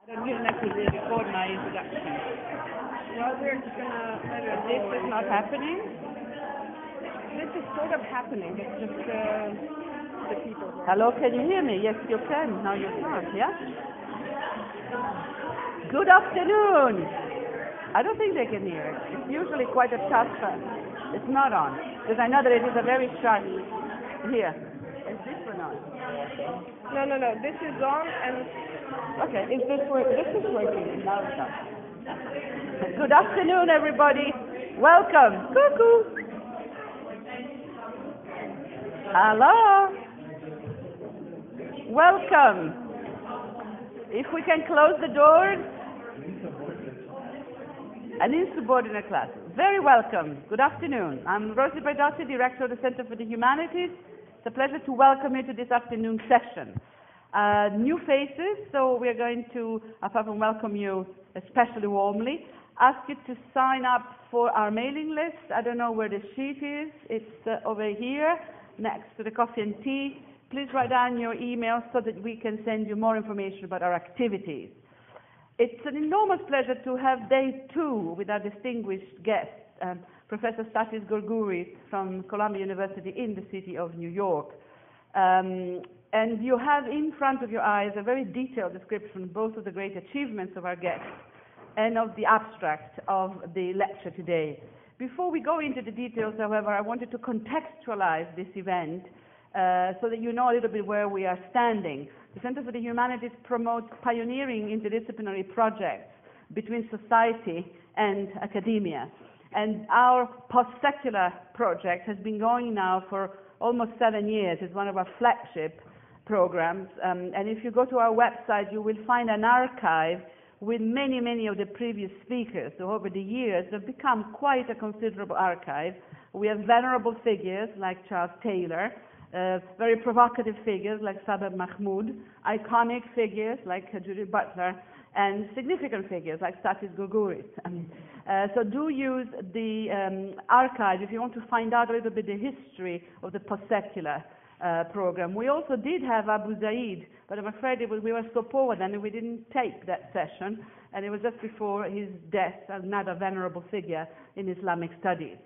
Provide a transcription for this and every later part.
Don't you necessarily record my introduction? Well, we're just gonna let it This roll. is not happening? This is sort of happening. It's just the people here. Hello, can you hear me? Yes, you can. Now you can't, yeah? Good afternoon. I don't think they can hear it. It's usually quite a tough, it's not on. Because I know that it is a very sharp, here. Is this one on? No. This is on, and Okay. is this working? This is working. Now it's on. Good afternoon, everybody. Welcome. Cuckoo. Hello. Welcome. If we can close the doors. An insubordinate class. Very welcome. Good afternoon. I'm Rosie Braidotti, Director of the Center for the Humanities. It's a pleasure to welcome you to this afternoon session. New faces, so we're going to, apart from welcome you especially warmly, ask you to sign up for our mailing list. I don't know where the sheet is. It's over here, next to the coffee and tea. Please write down your email so that we can send you more information about our activities. It's an enormous pleasure to have day two with our distinguished guest, Professor Stathis Gourgouris from Columbia University in the city of New York. And you have in front of your eyes a very detailed description both of the great achievements of our guests and of the abstract of the lecture today. Before we go into the details, however, I wanted to contextualize this event so that you know a little bit where we are standing. The Center for the Humanities promotes pioneering interdisciplinary projects between society and academia. And our post-secular project has been going now for almost 7 years. It's one of our flagship programs. And if you go to our website, you will find an archive with many of the previous speakers. So over the years, they've become quite a considerable archive. We have venerable figures like Charles Taylor, very provocative figures like Sabah Mahmood, iconic figures like Judith Butler, and significant figures like Stathis Gourgouris. So do use the archive if you want to find out a little bit the history of the post-secular program. We also did have Abu Zaid, but I'm afraid we were so poor then we didn't tape that session, and it was just before his death, another venerable figure in Islamic studies.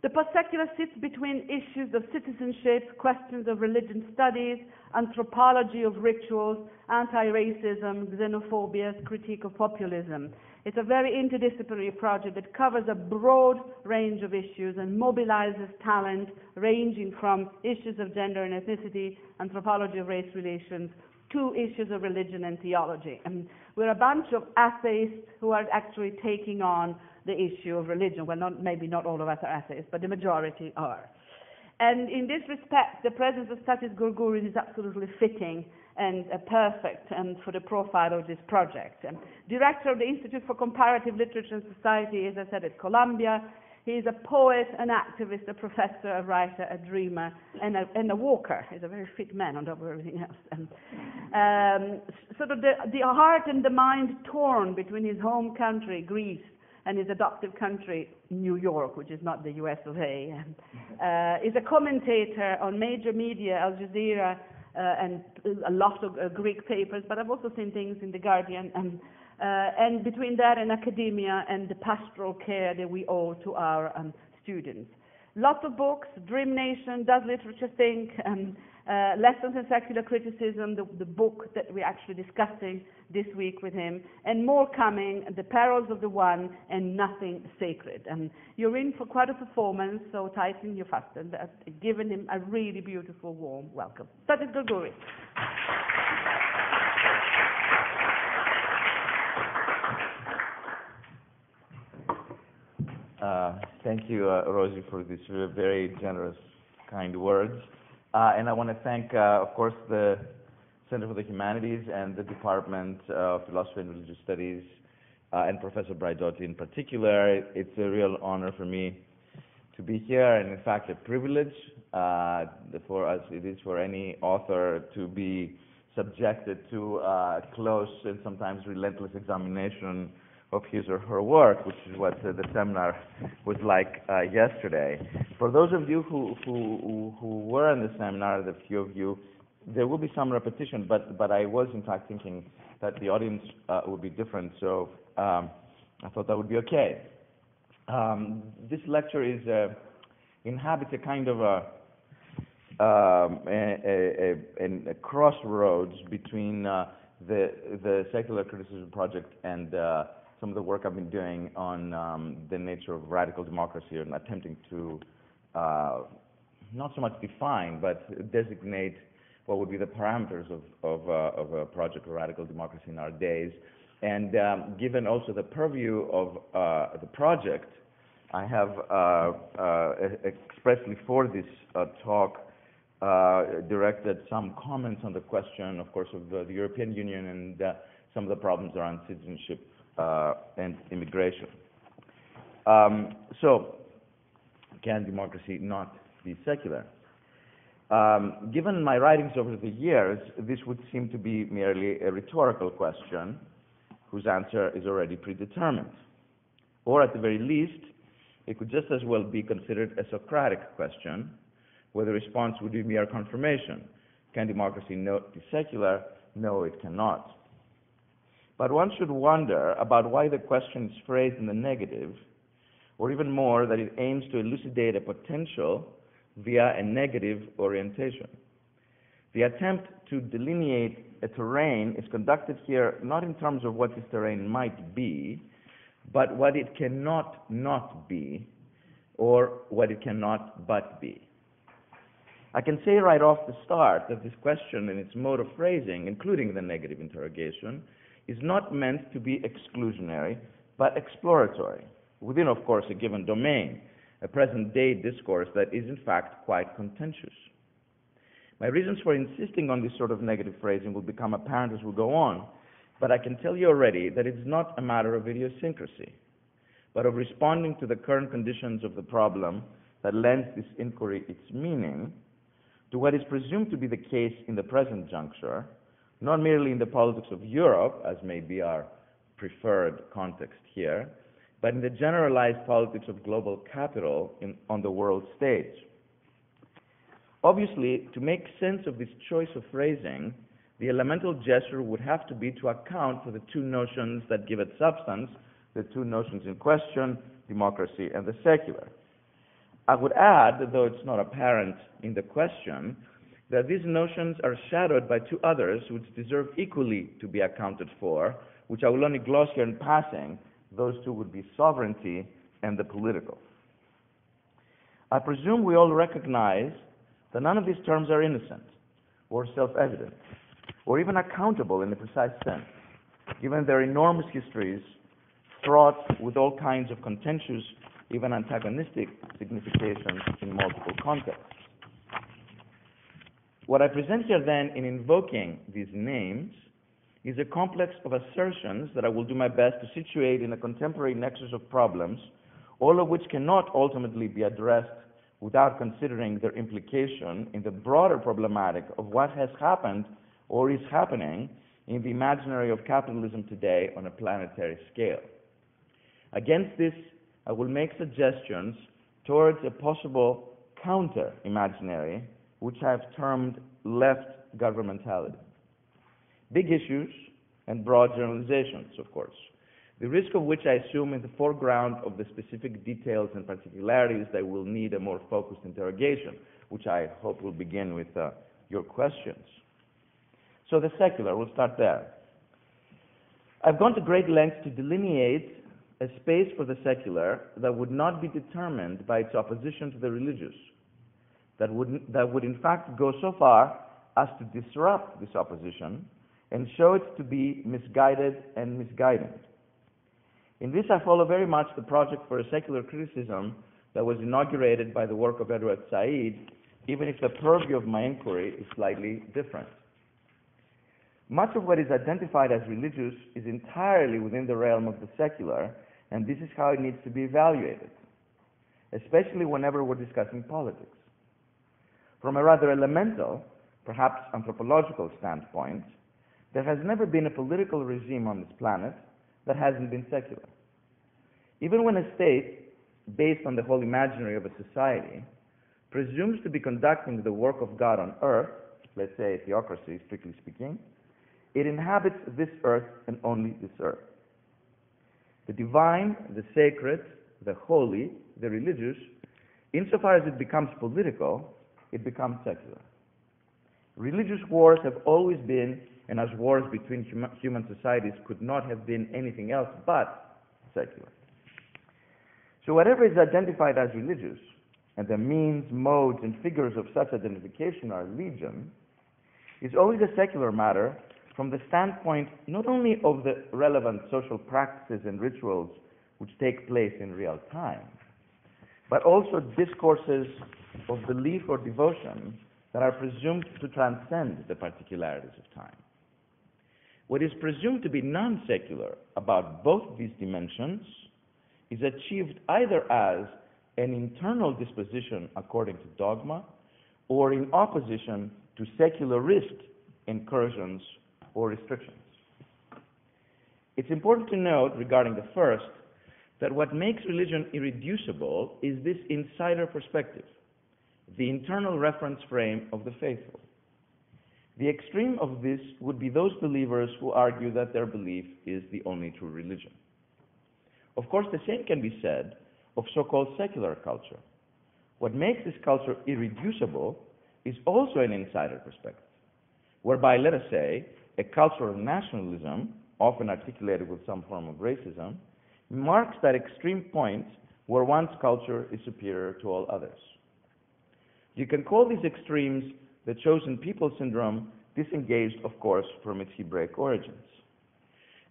The post-secular sits between issues of citizenship, questions of religion studies, anthropology of rituals, anti-racism, xenophobia, critique of populism. It's a very interdisciplinary project that covers a broad range of issues and mobilizes talent ranging from issues of gender and ethnicity, anthropology of race relations, to issues of religion and theology. And we're a bunch of atheists who are actually taking on the issue of religion. Well, maybe not all of us are atheists, but the majority are. And in this respect, the presence of Stathis Gourgouris is absolutely fitting and perfect for the profile of this project. Director of the Institute for Comparative Literature and Society, as I said, at Columbia. He is a poet, an activist, a professor, a writer, a dreamer, and a walker. He's a very fit man on top of everything else. Sort of the heart and the mind torn between his home country, Greece, and his adoptive country, New York, which is not the US of A. Is a commentator on major media, Al Jazeera, and a lot of Greek papers, but I've also seen things in The Guardian, and between that and academia and the pastoral care that we owe to our students. Lots of books, Dream Nation, Does Literature Think, Lessons in Secular Criticism, the book that we're actually discussing this week with him, and more coming, The Perils of the One and Nothing Sacred. And you're in for quite a performance, so tighten your fasten. Giving him a really beautiful, warm welcome. Stathis Gourgouris. Thank you, Rosie, for these very generous, kind words. And I want to thank, of course, the Center for the Humanities and the Department of Philosophy and Religious Studies, and Professor Braidotti in particular. It's a real honor for me to be here, and in fact, a privilege for us. It is for any author to be subjected to close and sometimes relentless examination of his or her work, which is what the seminar was like yesterday. For those of you who were in the seminar, the few of you, there will be some repetition, but I was in fact thinking that the audience would be different, so I thought that would be okay. This lecture is inhabits a kind of a crossroads between the Secular Criticism Project and some of the work I've been doing on the nature of radical democracy and attempting to not so much define, but designate what would be the parameters of a project of radical democracy in our days. And given also the purview of the project, I have expressly for this talk directed some comments on the question, of course, of the European Union and some of the problems around citizenship and immigration. So, can democracy not be secular? Given my writings over the years, this would seem to be merely a rhetorical question whose answer is already predetermined. Or at the very least, it could just as well be considered a Socratic question, where the response would be mere confirmation. Can democracy not be secular? No, it cannot. But one should wonder about why the question is phrased in the negative, or even more, that it aims to elucidate a potential via a negative orientation. The attempt to delineate a terrain is conducted here not in terms of what this terrain might be, but what it cannot not be, or what it cannot but be. I can say right off the start that this question and its mode of phrasing, including the negative interrogation, is not meant to be exclusionary, but exploratory, within, of course, a given domain, a present-day discourse that is, in fact, quite contentious. My reasons for insisting on this sort of negative phrasing will become apparent as we go on, but I can tell you already that it's not a matter of idiosyncrasy, but of responding to the current conditions of the problem that lends this inquiry its meaning, to what is presumed to be the case in the present juncture, not merely in the politics of Europe, as may be our preferred context here, but in the generalized politics of global capital on the world stage. Obviously, to make sense of this choice of phrasing, the elemental gesture would have to be to account for the two notions that give it substance, the two notions in question, democracy and the secular. I would add, though it's not apparent in the question, that these notions are shadowed by two others which deserve equally to be accounted for, which I will only gloss here in passing. Those two would be sovereignty and the political. I presume we all recognize that none of these terms are innocent, or self-evident, or even accountable in a precise sense, given their enormous histories fraught with all kinds of contentious, even antagonistic significations in multiple contexts. What I present here then in invoking these names is a complex of assertions that I will do my best to situate in a contemporary nexus of problems, all of which cannot ultimately be addressed without considering their implication in the broader problematic of what has happened or is happening in the imaginary of capitalism today on a planetary scale. Against this, I will make suggestions towards a possible counter-imaginary, which I have termed left governmentality. Big issues and broad generalizations, of course, the risk of which I assume in the foreground of the specific details and particularities that will need a more focused interrogation, which I hope will begin with your questions. So the secular, we'll start there. I've gone to great lengths to delineate a space for the secular that would not be determined by its opposition to the religious, that would in fact go so far as to disrupt this opposition and show it to be misguided and misguiding. In this, I follow very much the project for a secular criticism that was inaugurated by the work of Edward Said, even if the purview of my inquiry is slightly different. Much of what is identified as religious is entirely within the realm of the secular, and this is how it needs to be evaluated, especially whenever we're discussing politics. From a rather elemental, perhaps anthropological standpoint, there has never been a political regime on this planet that hasn't been secular. Even when a state, based on the whole imaginary of a society, presumes to be conducting the work of God on earth, let's say a theocracy, strictly speaking, it inhabits this earth and only this earth. The divine, the sacred, the holy, the religious, insofar as it becomes political, it becomes secular. Religious wars have always been, and as wars between human societies could not have been anything else but secular. So whatever is identified as religious, and the means, modes, and figures of such identification are legion, is always a secular matter from the standpoint not only of the relevant social practices and rituals which take place in real time, but also discourses of belief or devotion that are presumed to transcend the particularities of time. What is presumed to be non-secular about both these dimensions is achieved either as an internal disposition according to dogma or in opposition to secularist incursions or restrictions. It's important to note regarding the first that what makes religion irreducible is this insider perspective, the internal reference frame of the faithful. The extreme of this would be those believers who argue that their belief is the only true religion. Of course, the same can be said of so-called secular culture. What makes this culture irreducible is also an insider perspective, whereby, let us say, a culture of nationalism, often articulated with some form of racism, marks that extreme point where one's culture is superior to all others. You can call these extremes the chosen people syndrome, disengaged, of course, from its Hebraic origins.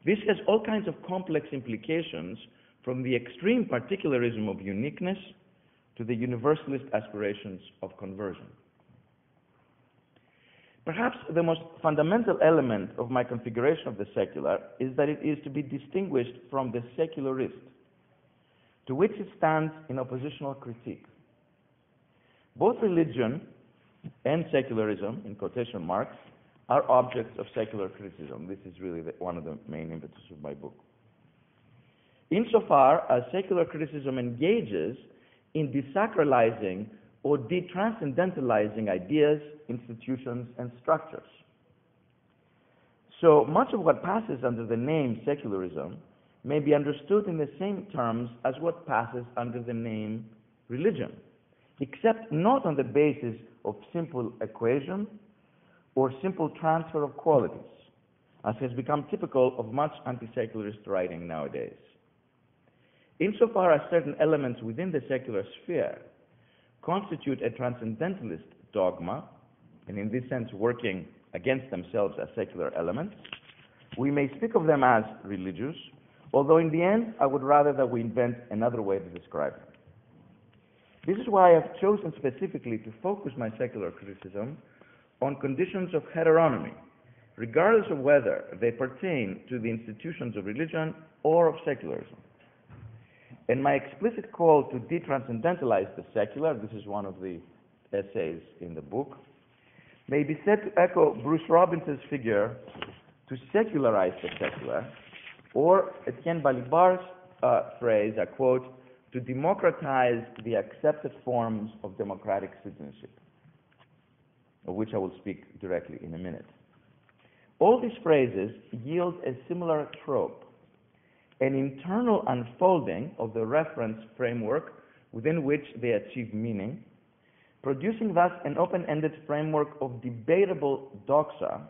This has all kinds of complex implications, from the extreme particularism of uniqueness to the universalist aspirations of conversion. Perhaps the most fundamental element of my configuration of the secular is that it is to be distinguished from the secularist, to which it stands in oppositional critique. Both religion and secularism, in quotation marks, are objects of secular criticism. This is really one of the main impetus of my book. Insofar as secular criticism engages in desacralizing or detranscendentalizing ideas, institutions, and structures. So much of what passes under the name secularism may be understood in the same terms as what passes under the name religion, except not on the basis of simple equation or simple transfer of qualities, as has become typical of much anti-secularist writing nowadays. Insofar as certain elements within the secular sphere constitute a transcendentalist dogma, and in this sense working against themselves as secular elements, we may speak of them as religious, although in the end I would rather that we invent another way to describe them. This is why I've chosen specifically to focus my secular criticism on conditions of heteronomy, regardless of whether they pertain to the institutions of religion or of secularism. And my explicit call to detranscendentalize the secular, this is one of the essays in the book, may be said to echo Bruce Robinson's figure to secularize the secular, or Etienne Balibar's phrase, I quote, to democratize the accepted forms of democratic citizenship, of which I will speak directly in a minute. All these phrases yield a similar trope, an internal unfolding of the reference framework within which they achieve meaning, producing thus an open-ended framework of debatable doxa,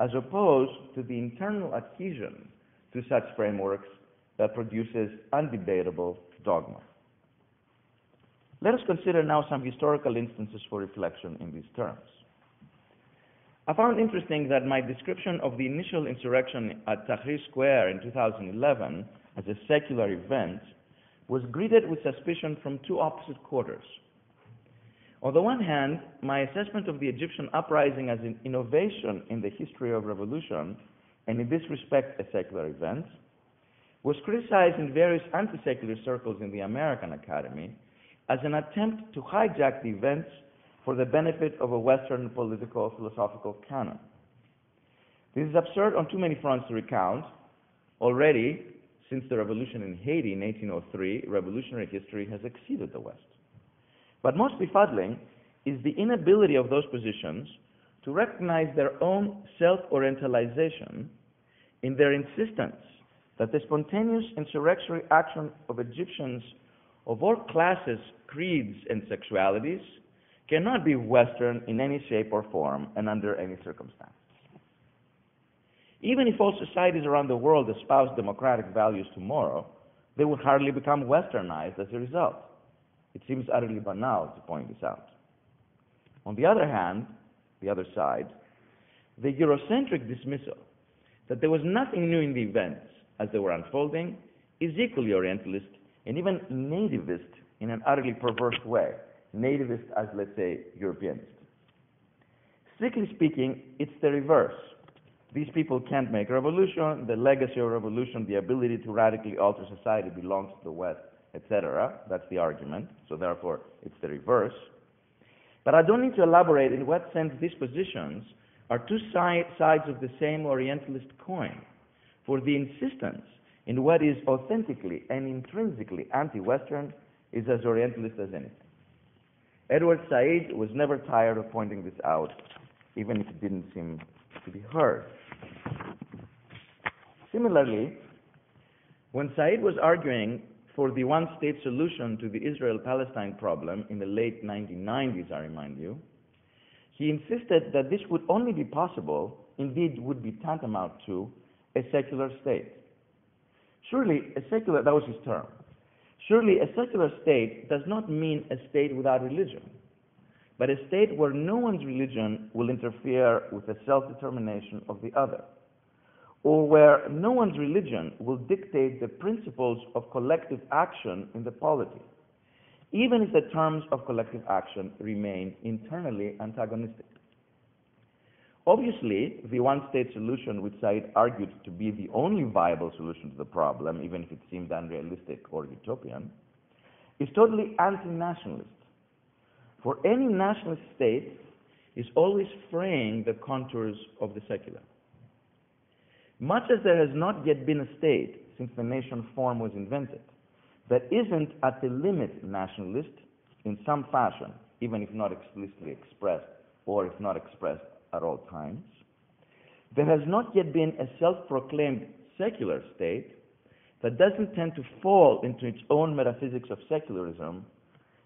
as opposed to the internal adhesion to such frameworks that produces undebatable dogma. Let us consider now some historical instances for reflection in these terms. I found interesting that my description of the initial insurrection at Tahrir Square in 2011 as a secular event was greeted with suspicion from two opposite quarters. On the one hand, my assessment of the Egyptian uprising as an innovation in the history of revolution, and in this respect a secular event, was criticized in various anti-secular circles in the American Academy as an attempt to hijack the events for the benefit of a Western political philosophical canon. This is absurd on too many fronts to recount. Already, since the revolution in Haiti in 1803, revolutionary history has exceeded the West. But most befuddling is the inability of those positions to recognize their own self-orientalization in their insistence that the spontaneous insurrectionary action of Egyptians of all classes, creeds, and sexualities cannot be Western in any shape or form and under any circumstances. Even if all societies around the world espouse democratic values tomorrow, they would hardly become Westernized as a result. It seems utterly banal to point this out. On the other hand, the other side, the Eurocentric dismissal that there was nothing new in the events as they were unfolding is equally Orientalist and even nativist in an utterly perverse way. Nativist as, let's say, Europeanist. Strictly speaking, it's the reverse. These people can't make a revolution. The legacy of revolution, the ability to radically alter society belongs to the West, etc. That's the argument. So therefore, it's the reverse. But I don't need to elaborate in what sense these positions are two sides of the same Orientalist coin. For the insistence in what is authentically and intrinsically anti-Western is as Orientalist as anything. Edward Said was never tired of pointing this out, even if it didn't seem to be heard. Similarly, when Said was arguing for the one-state solution to the Israel-Palestine problem in the late 1990s, I remind you, he insisted that this would only be possible, indeed would be tantamount to, a secular state. Surely, that was his term. Surely, a secular state does not mean a state without religion, but a state where no one's religion will interfere with the self-determination of the other, or where no one's religion will dictate the principles of collective action in the polity, even if the terms of collective action remain internally antagonistic. Obviously, the one-state solution, which Said argued to be the only viable solution to the problem, even if it seemed unrealistic or utopian, is totally anti-nationalist. For any nationalist state is always fraying the contours of the secular. Much as there has not yet been a state since the nation form was invented that isn't at the limit nationalist in some fashion, even if not explicitly expressed or if not expressed at all times, there has not yet been a self-proclaimed secular state that doesn't tend to fall into its own metaphysics of secularism,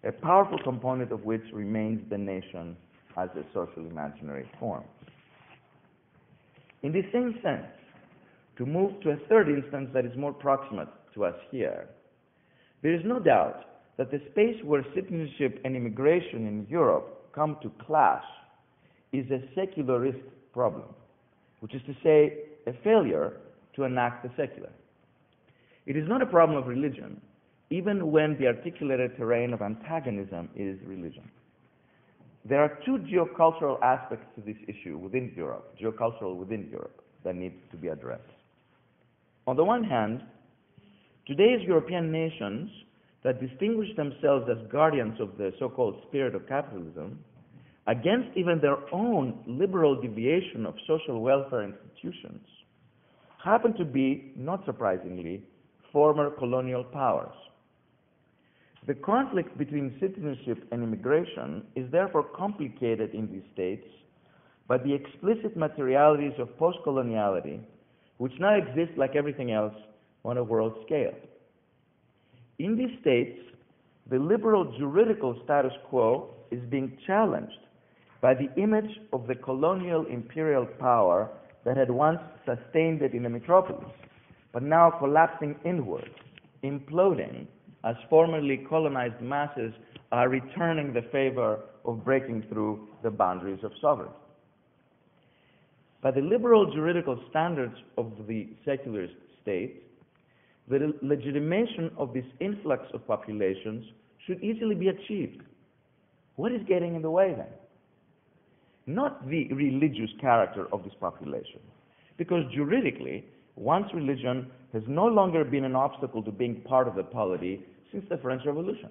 a powerful component of which remains the nation as a social imaginary form. In the same sense, to move to a third instance that is more proximate to us here, there is no doubt that the space where citizenship and immigration in Europe come to clash is a secularist problem, which is to say, a failure to enact the secular. It is not a problem of religion, even when the articulated terrain of antagonism is religion. There are two geocultural aspects to this issue within Europe, that need to be addressed. On the one hand, today's European nations that distinguish themselves as guardians of the so-called spirit of capitalism, against even their own liberal deviation of social welfare institutions, happen to be, not surprisingly, former colonial powers. The conflict between citizenship and immigration is therefore complicated in these states by the explicit materialities of post-coloniality, which now exist like everything else on a world scale. In these states, the liberal juridical status quo is being challenged by the image of the colonial imperial power that had once sustained it in the metropolis, but now collapsing inward, imploding, as formerly colonized masses are returning the favor of breaking through the boundaries of sovereignty. By the liberal juridical standards of the secularist state, the legitimation of this influx of populations should easily be achieved. What is getting in the way then? Not the religious character of this population, because juridically, one's religion has no longer been an obstacle to being part of the polity since the French Revolution.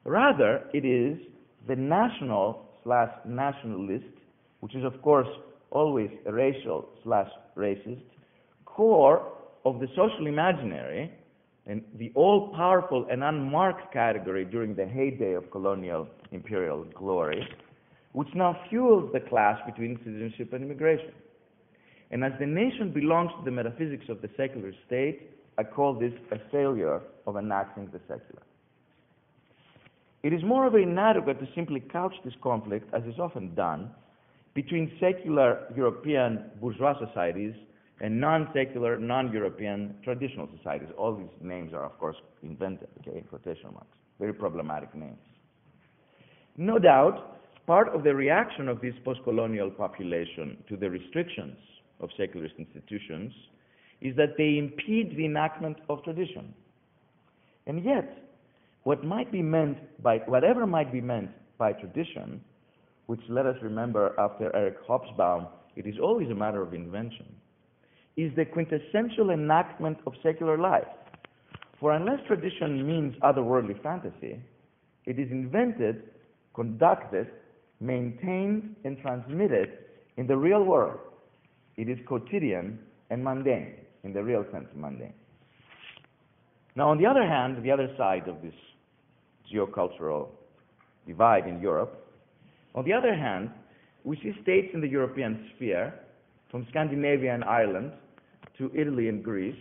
Rather, it is the national/nationalist, which is of course always a racial/racist, core of the social imaginary and the all-powerful and unmarked category during the heyday of colonial imperial glory, which now fuels the clash between citizenship and immigration. And as the nation belongs to the metaphysics of the secular state, I call this a failure of enacting the secular. It is moreover inadequate to simply couch this conflict, as is often done, between secular European bourgeois societies and non-secular, non-European traditional societies. All these names are, of course, invented, okay, in quotation marks. Very problematic names. No doubt, part of the reaction of this post-colonial population to the restrictions of secularist institutions is that they impede the enactment of tradition. And yet, whatever might be meant by tradition, which let us remember after Eric Hobsbawm, it is always a matter of invention, is the quintessential enactment of secular life. For unless tradition means otherworldly fantasy, it is invented, conducted, maintained, and transmitted in the real world. It is quotidian and mundane, in the real sense of mundane. Now, on the other hand, the other side of this geocultural divide in Europe, on the other hand, we see states in the European sphere, from Scandinavia and Ireland to Italy and Greece,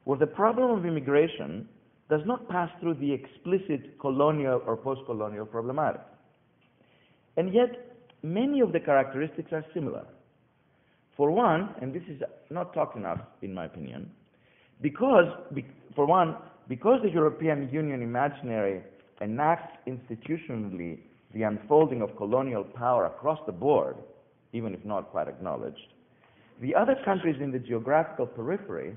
where the problem of immigration does not pass through the explicit colonial or post-colonial problematic. And yet, many of the characteristics are similar. For one, and this is not talked enough in my opinion, because the European Union imaginary enacts institutionally the unfolding of colonial power across the board, even if not quite acknowledged, the other countries in the geographical periphery,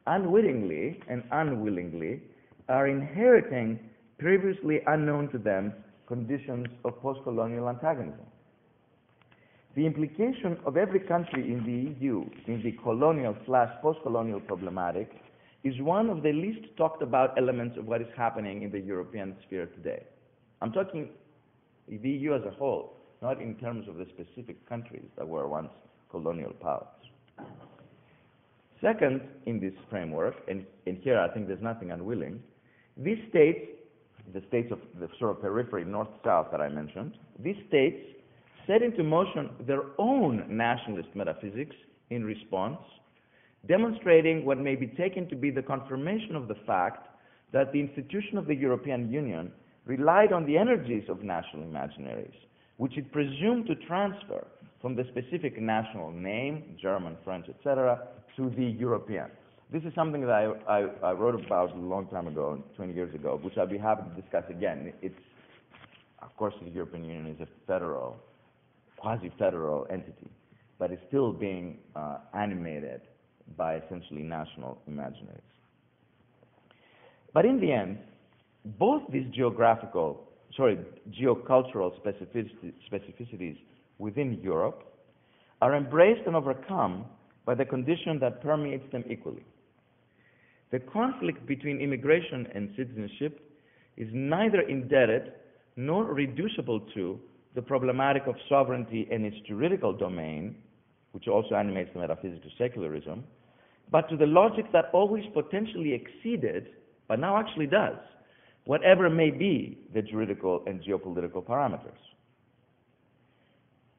unwittingly and unwillingly, are inheriting previously unknown to them conditions of post-colonial antagonism. The implication of every country in the EU in the colonial/post-colonial problematic is one of the least talked about elements of what is happening in the European sphere today. I'm talking the EU as a whole, not in terms of the specific countries that were once colonial powers. Second, in this framework, and here I think there's nothing unwilling, these states, the states of the sort of periphery, north-south that I mentioned, these states set into motion their own nationalist metaphysics in response, demonstrating what may be taken to be the confirmation of the fact that the institution of the European Union relied on the energies of national imaginaries, which it presumed to transfer from the specific national name, German, French, etc., to the European. This is something that I wrote about a long time ago, 20 years ago, which I'd be happy to discuss again. It's, of course, the European Union is a federal, quasi-federal entity, but it's still being animated by essentially national imaginaries. But in the end, both these geocultural specificities within Europe are embraced and overcome by the condition that permeates them equally. The conflict between immigration and citizenship is neither indebted nor reducible to the problematic of sovereignty and its juridical domain, which also animates the metaphysics of secularism, but to the logic that always potentially exceeded, but now actually does, whatever may be the juridical and geopolitical parameters.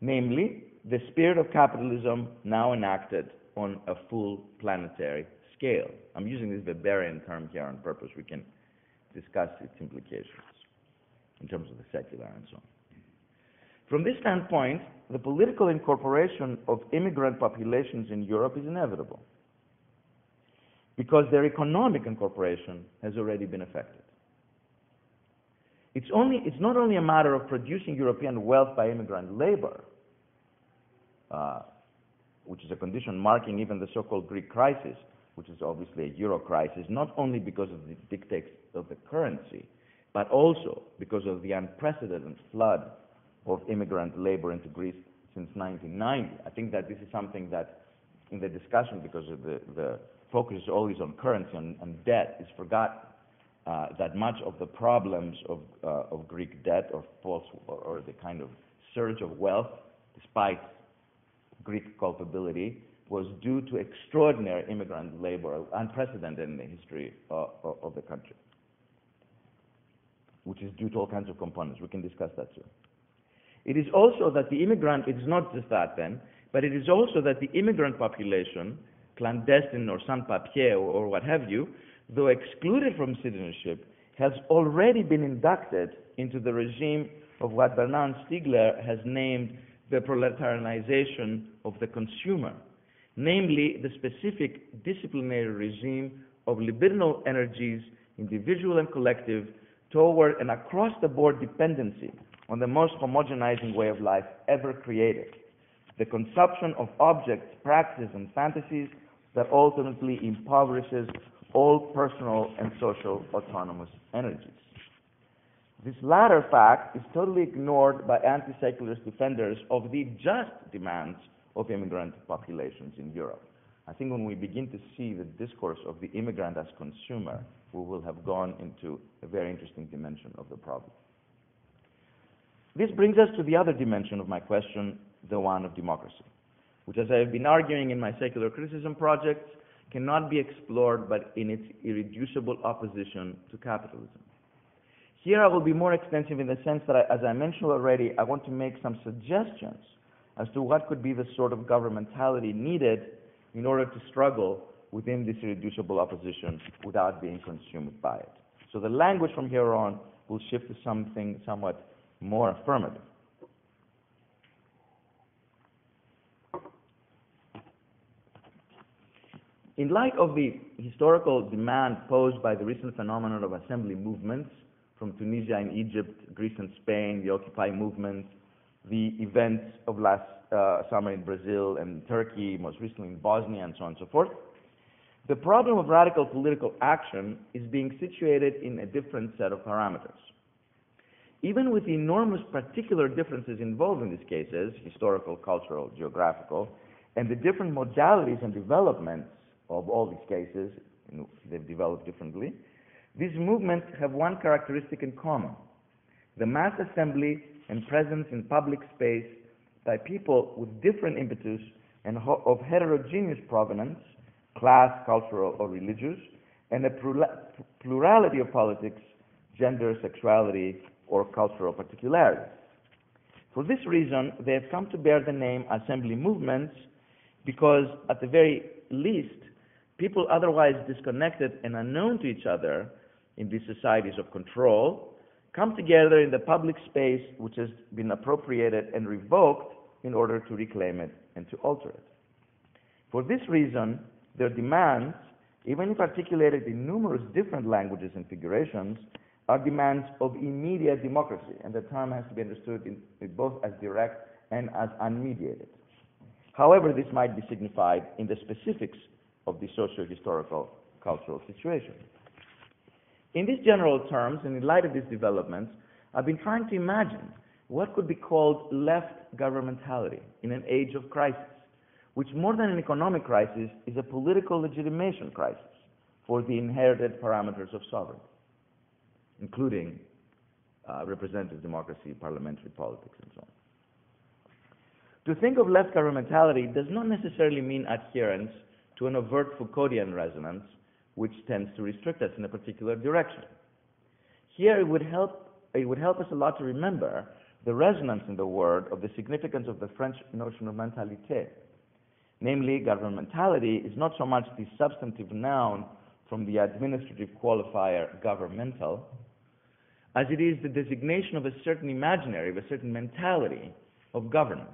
Namely, the spirit of capitalism now enacted on a full planetary scale. I'm using this Weberian term here on purpose. We can discuss its implications in terms of the secular and so on. From this standpoint, the political incorporation of immigrant populations in Europe is inevitable, because their economic incorporation has already been effected. It's not only a matter of producing European wealth by immigrant labor, which is a condition marking even the so-called Greek crisis, which is obviously a euro crisis, not only because of the dictates of the currency, but also because of the unprecedented flood of immigrant labor into Greece since 1990. I think that this is something that in the discussion, because of the focus is always on currency and debt, is forgotten. That much of the problems of Greek debt or the kind of surge of wealth, despite Greek culpability, was due to extraordinary immigrant labor, unprecedented in the history of the country, which is due to all kinds of components. We can discuss that too. It is also that the immigrant, it is not just that then, but it is also that the immigrant population, clandestine or sans-papiers or what have you, though excluded from citizenship, has already been inducted into the regime of what Bernard Stiegler has named the proletarianization of the consumer, namely the specific disciplinary regime of libidinal energies, individual and collective, toward an across-the-board dependency on the most homogenizing way of life ever created, the consumption of objects, practices, and fantasies that ultimately impoverishes all personal and social autonomous energies. This latter fact is totally ignored by anti-secularist defenders of the just demands of immigrant populations in Europe. I think when we begin to see the discourse of the immigrant as consumer, we will have gone into a very interesting dimension of the problem. This brings us to the other dimension of my question, the one of democracy, which, as I have been arguing in my secular criticism projects, cannot be explored but in its irreducible opposition to capitalism. Here I will be more extensive in the sense that, as I mentioned already, I want to make some suggestions as to what could be the sort of governmentality needed in order to struggle within this irreducible opposition without being consumed by it. So the language from here on will shift to something somewhat more affirmative. In light of the historical demand posed by the recent phenomenon of assembly movements from Tunisia and Egypt, Greece and Spain, the Occupy movement, the events of last summer in Brazil and Turkey, most recently in Bosnia, and so on and so forth, the problem of radical political action is being situated in a different set of parameters. Even with the enormous particular differences involved in these cases, historical, cultural, geographical, and the different modalities and developments of all these cases, they've developed differently, these movements have one characteristic in common: the mass assembly and presence in public space by people with different impetus and of heterogeneous provenance, class, cultural, or religious, and a plurality of politics, gender, sexuality, or cultural particularities. For this reason, they have come to bear the name assembly movements because, at the very least, people otherwise disconnected and unknown to each other in these societies of control come together in the public space which has been appropriated and revoked in order to reclaim it and to alter it. For this reason, their demands, even if articulated in numerous different languages and figurations, are demands of immediate democracy, and the term has to be understood in both as direct and as unmediated. However, this might be signified in the specifics of the socio-historical cultural situation. In these general terms, and in light of these developments, I've been trying to imagine what could be called left governmentality in an age of crisis, which more than an economic crisis is a political legitimation crisis for the inherited parameters of sovereignty, including representative democracy, parliamentary politics, and so on. To think of left governmentality does not necessarily mean adherence to an overt Foucauldian resonance, which tends to restrict us in a particular direction. Here, it would help us a lot to remember the resonance in the word of the significance of the French notion of mentalité. Namely, governmentality is not so much the substantive noun from the administrative qualifier governmental, as it is the designation of a certain imaginary, of a certain mentality of governance.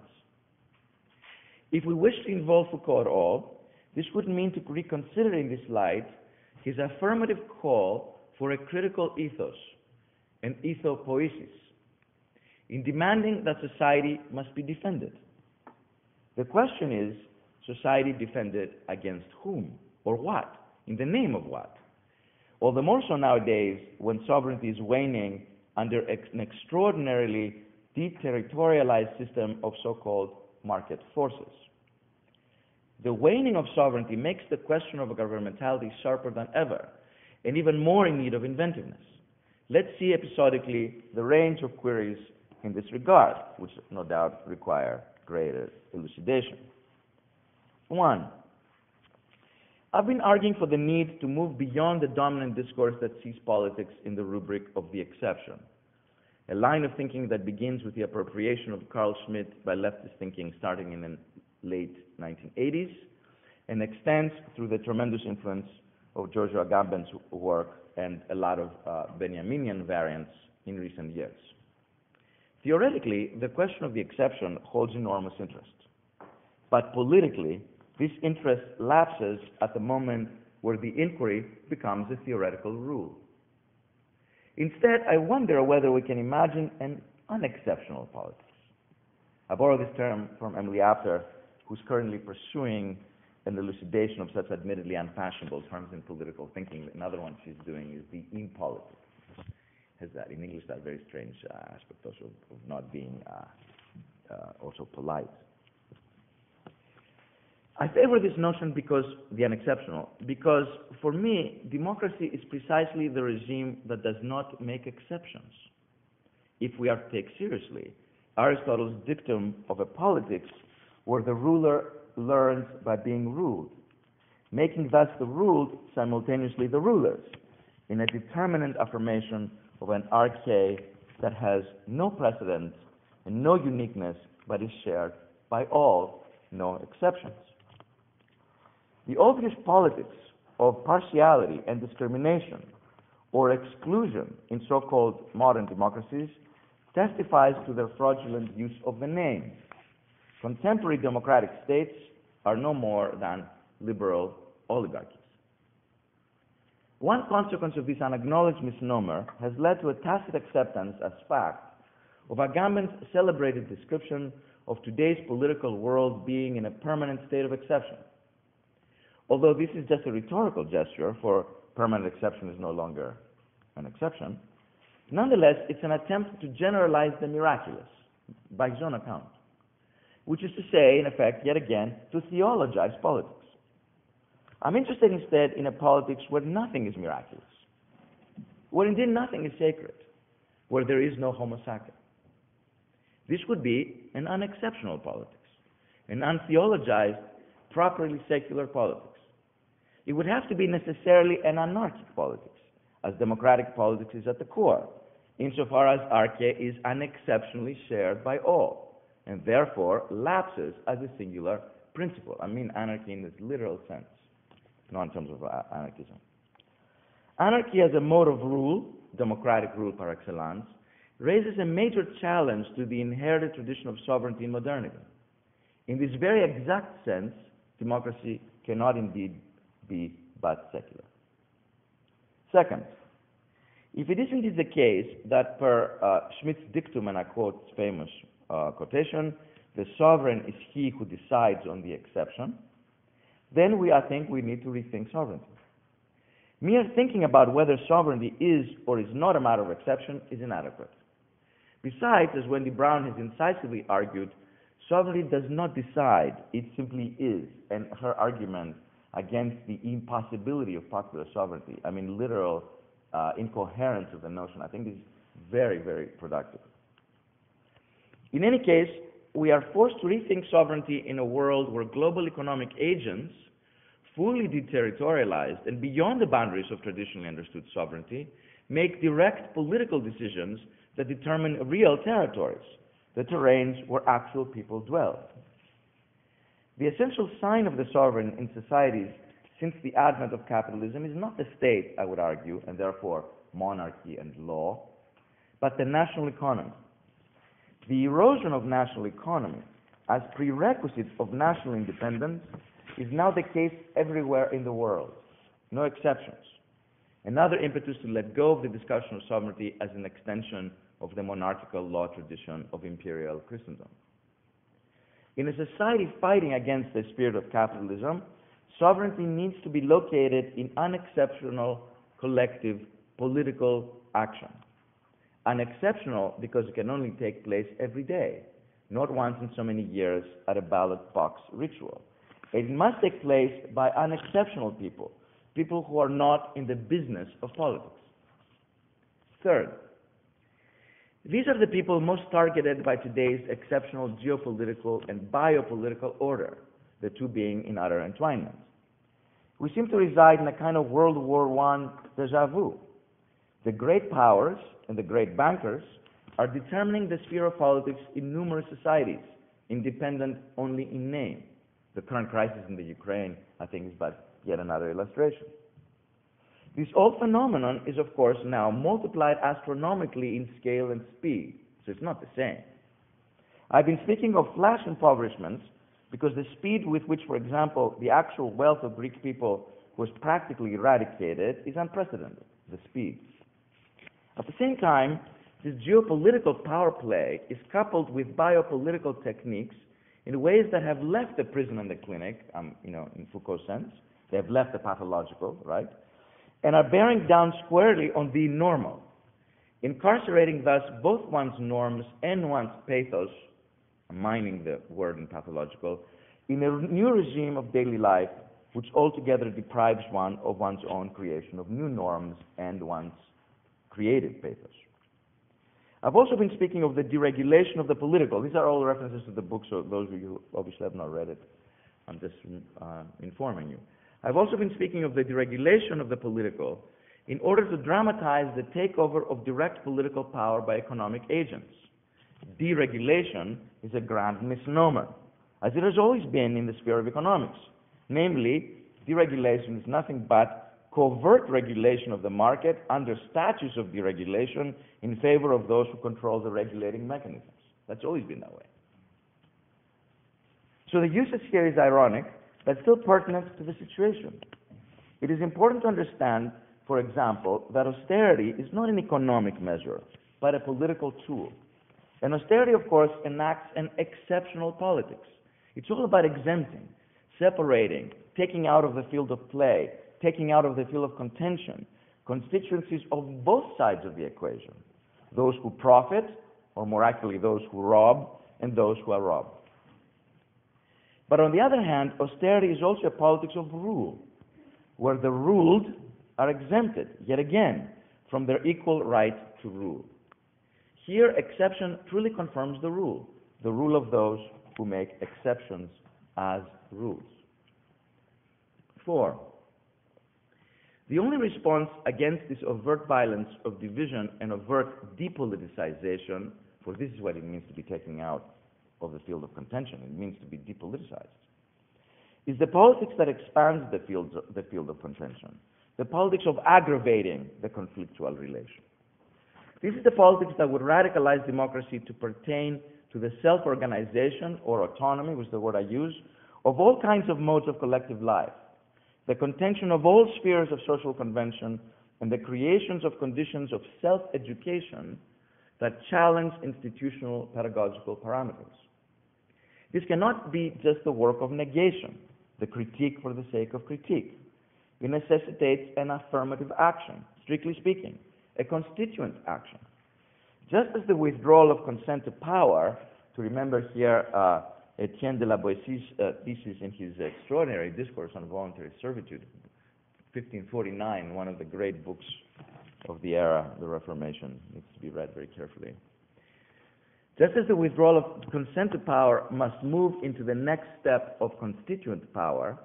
If we wish to involve Foucault at all, this would mean to reconsider in this light his affirmative call for a critical ethos, an ethopoiesis, in demanding that society must be defended. The question is, society defended against whom or what? In the name of what? All the more so nowadays when sovereignty is waning under an extraordinarily deterritorialized system of so-called market forces. The waning of sovereignty makes the question of governmentality sharper than ever, and even more in need of inventiveness. Let's see episodically the range of queries in this regard, which no doubt require greater elucidation. 1. I've been arguing for the need to move beyond the dominant discourse that sees politics in the rubric of the exception. a line of thinking that begins with the appropriation of Carl Schmitt by leftist thinking starting in the late 1980s and extends through the tremendous influence of Giorgio Agamben's work and a lot of Benjaminian variants in recent years. Theoretically, the question of the exception holds enormous interest. But politically, this interest lapses at the moment where the inquiry becomes a theoretical rule. Instead, I wonder whether we can imagine an unexceptional politics. I borrow this term from Emily Apter, who's currently pursuing an elucidation of such admittedly unfashionable terms in political thinking. Another one she's doing is the impolitic. Has that, in English, that very strange aspect also of not being also polite. I favor this notion because the unexceptional, because for me, democracy is precisely the regime that does not make exceptions. If we are to take seriously Aristotle's dictum of a politics where the ruler learns by being ruled, making thus the ruled simultaneously the rulers, in a determinate affirmation of an arche that has no precedent and no uniqueness, but is shared by all, no exceptions. The obvious politics of partiality and discrimination or exclusion in so-called modern democracies testifies to their fraudulent use of the name. Contemporary democratic states are no more than liberal oligarchies. One consequence of this unacknowledged misnomer has led to a tacit acceptance as fact of Agamben's celebrated description of today's political world being in a permanent state of exception. Although this is just a rhetorical gesture, for permanent exception is no longer an exception, nonetheless, it's an attempt to generalize the miraculous, by his own account, which is to say, in effect, yet again, to theologize politics. I'm interested instead in a politics where nothing is miraculous, where indeed nothing is sacred, where there is no homo sacer. This would be an unexceptional politics, an untheologized, properly secular politics. It would have to be necessarily an anarchic politics, as democratic politics is at the core, insofar as arche is unexceptionally shared by all, and therefore lapses as a singular principle. I mean anarchy in this literal sense, not in terms of anarchism. Anarchy as a mode of rule, democratic rule par excellence, raises a major challenge to the inherited tradition of sovereignty in modernity. In this very exact sense, democracy cannot indeed be but secular. Second, if it is indeed the case that per Schmitt's dictum, and I quote his famous quotation, the sovereign is he who decides on the exception, then I think we need to rethink sovereignty. Mere thinking about whether sovereignty is or is not a matter of exception is inadequate. Besides, as Wendy Brown has incisively argued, sovereignty does not decide, it simply is, and her argument against the impossibility of popular sovereignty, I mean literal incoherence of the notion, I think is very, very productive. In any case, we are forced to rethink sovereignty in a world where global economic agents, fully deterritorialized and beyond the boundaries of traditionally understood sovereignty, make direct political decisions that determine real territories, the terrains where actual people dwell. The essential sign of the sovereign in societies since the advent of capitalism is not the state, I would argue, and therefore monarchy and law, but the national economy. The erosion of national economy as prerequisite of national independence is now the case everywhere in the world, no exceptions. Another impetus to let go of the discussion of sovereignty as an extension of the monarchical law tradition of imperial Christendom. In a society fighting against the spirit of capitalism, sovereignty needs to be located in unexceptional collective political action. Unexceptional because it can only take place every day, not once in so many years at a ballot box ritual. It must take place by unexceptional people, people who are not in the business of politics. Third, these are the people most targeted by today's exceptional geopolitical and biopolitical order, the two being in utter entwinement. We seem to reside in a kind of World War I deja vu. The great powers and the great bankers are determining the sphere of politics in numerous societies, independent only in name. The current crisis in the Ukraine, I think, is but yet another illustration. This old phenomenon is, of course, now multiplied astronomically in scale and speed, so it's not the same. I've been speaking of flash impoverishments because the speed with which, for example, the actual wealth of Greek people was practically eradicated is unprecedented, the speed. At the same time, this geopolitical power play is coupled with biopolitical techniques in ways that have left the prison and the clinic, in Foucault's sense. They have left the pathological, right? And are bearing down squarely on the normal, incarcerating thus both one's norms and one's pathos, I'm mining the word in pathological, in a new regime of daily life which altogether deprives one of one's own creation of new norms and one's creative pathos. I've also been speaking of the deregulation of the political. These are all references to the book, so those of you who obviously have not read it, I'm just informing you. I've also been speaking of the deregulation of the political in order to dramatize the takeover of direct political power by economic agents. Deregulation is a grand misnomer, as it has always been in the sphere of economics. Namely, deregulation is nothing but covert regulation of the market under statutes of deregulation in favor of those who control the regulating mechanisms. That's always been that way. So the usage here is ironic, but still pertinent to the situation. It is important to understand, for example, that austerity is not an economic measure, but a political tool. And austerity, of course, enacts an exceptional politics. It's all about exempting, separating, taking out of the field of play, taking out of the field of contention, constituencies of both sides of the equation, those who profit, or more accurately, those who rob, and those who are robbed. But on the other hand, austerity is also a politics of rule, where the ruled are exempted, yet again, from their equal right to rule. Here, exception truly confirms the rule of those who make exceptions as rules. 4. The only response against this overt violence of division and overt depoliticization, for this is what it means to be taken out of the field of contention, it means to be depoliticized, is the politics that expands the field of contention, the politics of aggravating the conflictual relation. This is the politics that would radicalize democracy to pertain to the self-organization or autonomy, which is the word I use, of all kinds of modes of collective life, the contention of all spheres of social convention, and the creations of conditions of self-education that challenge institutional pedagogical parameters. This cannot be just the work of negation, the critique for the sake of critique. It necessitates an affirmative action, strictly speaking, a constituent action. Just as the withdrawal of consent to power, to remember here Etienne de la Boétie's thesis in his extraordinary discourse on voluntary servitude, 1549, one of the great books of the era, the Reformation, needs to be read very carefully. Just as the withdrawal of consent to power must move into the next step of constituent power,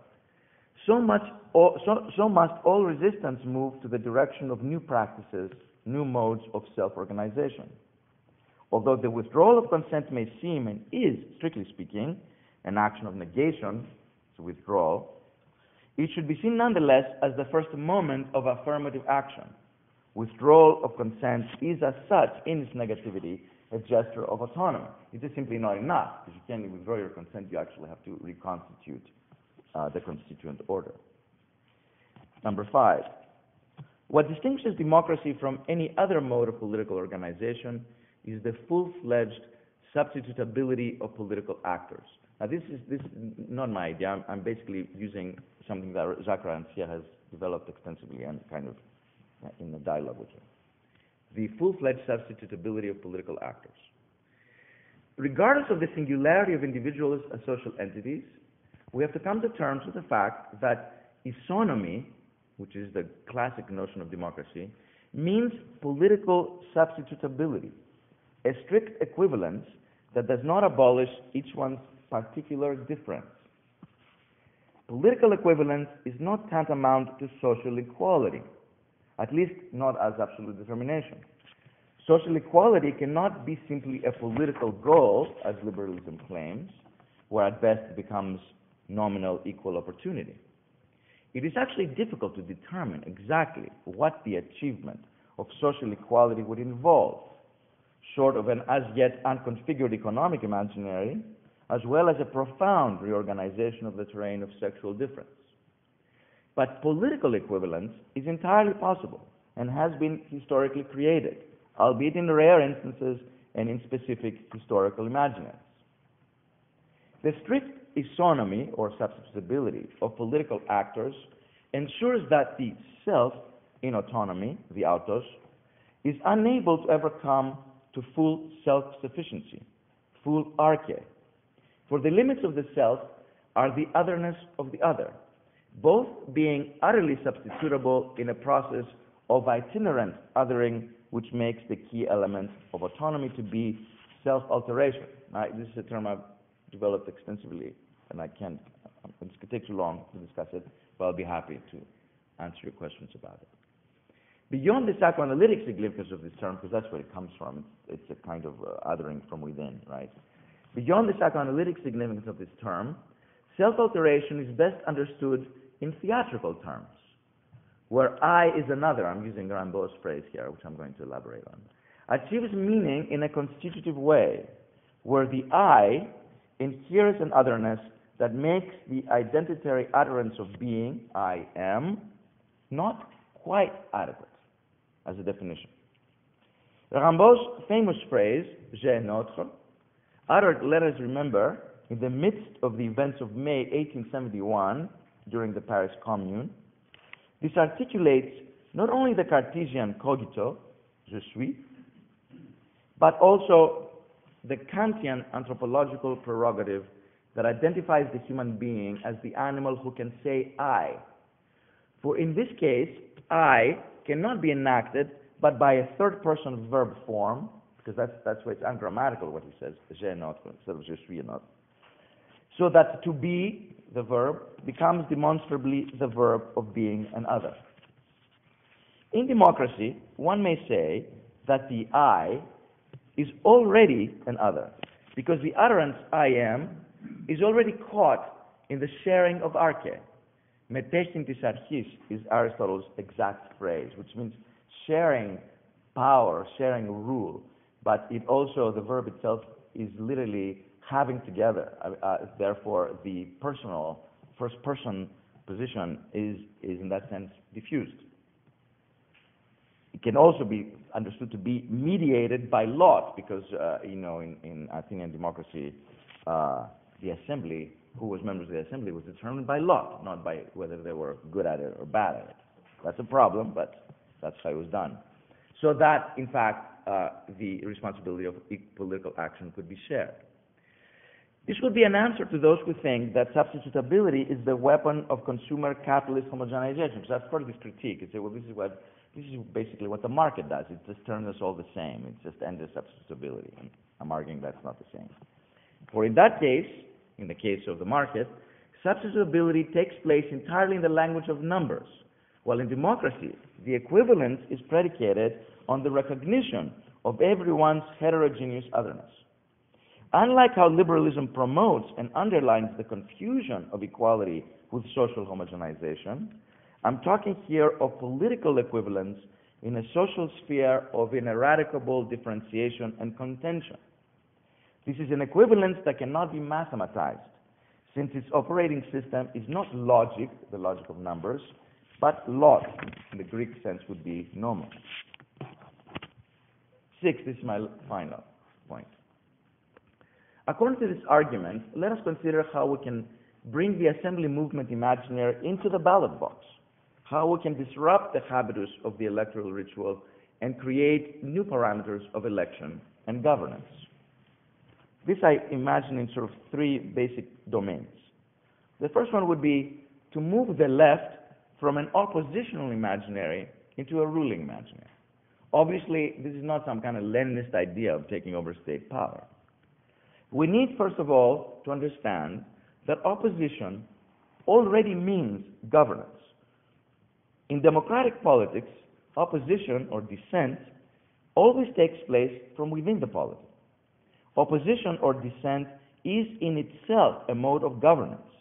so must all resistance move to the direction of new practices, new modes of self-organization. Although the withdrawal of consent may seem, and is, strictly speaking, an action of negation, it's a withdrawal, it should be seen nonetheless as the first moment of affirmative action. Withdrawal of consent is as such, in its negativity, a gesture of autonomy. It is simply not enough. If you can't withdraw your consent, you actually have to reconstitute the constituent order. Number 5. What distinguishes democracy from any other mode of political organization is the full-fledged substitutability of political actors. Now, this is not my idea. I'm basically using something that Jacques Rancière has developed extensively and kind of in a dialogue with him. The full-fledged substitutability of political actors. Regardless of the singularity of individuals as social entities, we have to come to terms with the fact that isonomy, which is the classic notion of democracy, means political substitutability, a strict equivalence that does not abolish each one's particular difference. Political equivalence is not tantamount to social equality, at least not as absolute determination. Social equality cannot be simply a political goal, as liberalism claims, where at best it becomes nominal equal opportunity. It is actually difficult to determine exactly what the achievement of social equality would involve, short of an as yet unconfigured economic imaginary, as well as a profound reorganization of the terrain of sexual difference. But political equivalence is entirely possible and has been historically created, albeit in rare instances and in specific historical imaginaries. The strict isonomy or substitutability of political actors ensures that the self in autonomy, the autos, is unable to ever come to full self-sufficiency, full arche. For the limits of the self are the otherness of the other, both being utterly substitutable in a process of itinerant othering, which makes the key element of autonomy to be self-alteration. This is a term I've developed extensively, and it could take too long to discuss it, but I'll be happy to answer your questions about it. Beyond the psychoanalytic significance of this term, because that's where it comes from, it's a kind of othering from within, right? Beyond the psychoanalytic significance of this term, self-alteration is best understood in theatrical terms, where I is another, I'm using Rimbaud's phrase here, which I'm going to elaborate on, achieves meaning in a constitutive way, where the I inheres an otherness that makes the identitary utterance of being, I am, not quite adequate as a definition. Rimbaud's famous phrase, j'ai notre, uttered, let us remember, in the midst of the events of May 1871, during the Paris Commune, this articulates not only the Cartesian cogito, je suis, but also the Kantian anthropological prerogative that identifies the human being as the animal who can say I. For in this case, I cannot be enacted but by a third-person verb form, because that's why it's ungrammatical what he says, j'ai notre, instead of je suis not. So that to be, the verb, becomes demonstrably the verb of being an other. In democracy, one may say that the I is already an other, because the utterance I am is already caught in the sharing of arche. Μετέχειν της αρχής is Aristotle's exact phrase, which means sharing power, sharing rule, but it also, the verb itself is literally having together. Therefore, the personal, first-person position is in that sense diffused. It can also be understood to be mediated by lot, because in Athenian democracy, the assembly, who was members of the assembly, was determined by lot, not by whether they were good at it or bad at it. That's a problem, but that's how it was done. So that, in fact, the responsibility of political action could be shared. This would be an answer to those who think that substitutability is the weapon of consumer capitalist homogenization. Because that's part of this critique. It's, well, this is basically what the market does. It just turns us all the same. It's just endless substitutability. And I'm arguing that's not the same. For in that case, in the case of the market, substitutability takes place entirely in the language of numbers, while in democracy, the equivalence is predicated on the recognition of everyone's heterogeneous otherness. Unlike how liberalism promotes and underlines the confusion of equality with social homogenization, I'm talking here of political equivalence in a social sphere of ineradicable differentiation and contention. This is an equivalence that cannot be mathematized, since its operating system is not logic, the logic of numbers, but lot, in the Greek sense would be nomos. 6, this is my final point. According to this argument, let us consider how we can bring the assembly movement imaginary into the ballot box, how we can disrupt the habitus of the electoral ritual and create new parameters of election and governance. This I imagine in sort of 3 basic domains. The first one would be to move the left from an oppositional imaginary into a ruling imaginary. Obviously, this is not some kind of Leninist idea of taking over state power. We need, first of all, to understand that opposition already means governance. In democratic politics, opposition or dissent always takes place from within the polity. Opposition or dissent is in itself a mode of governance,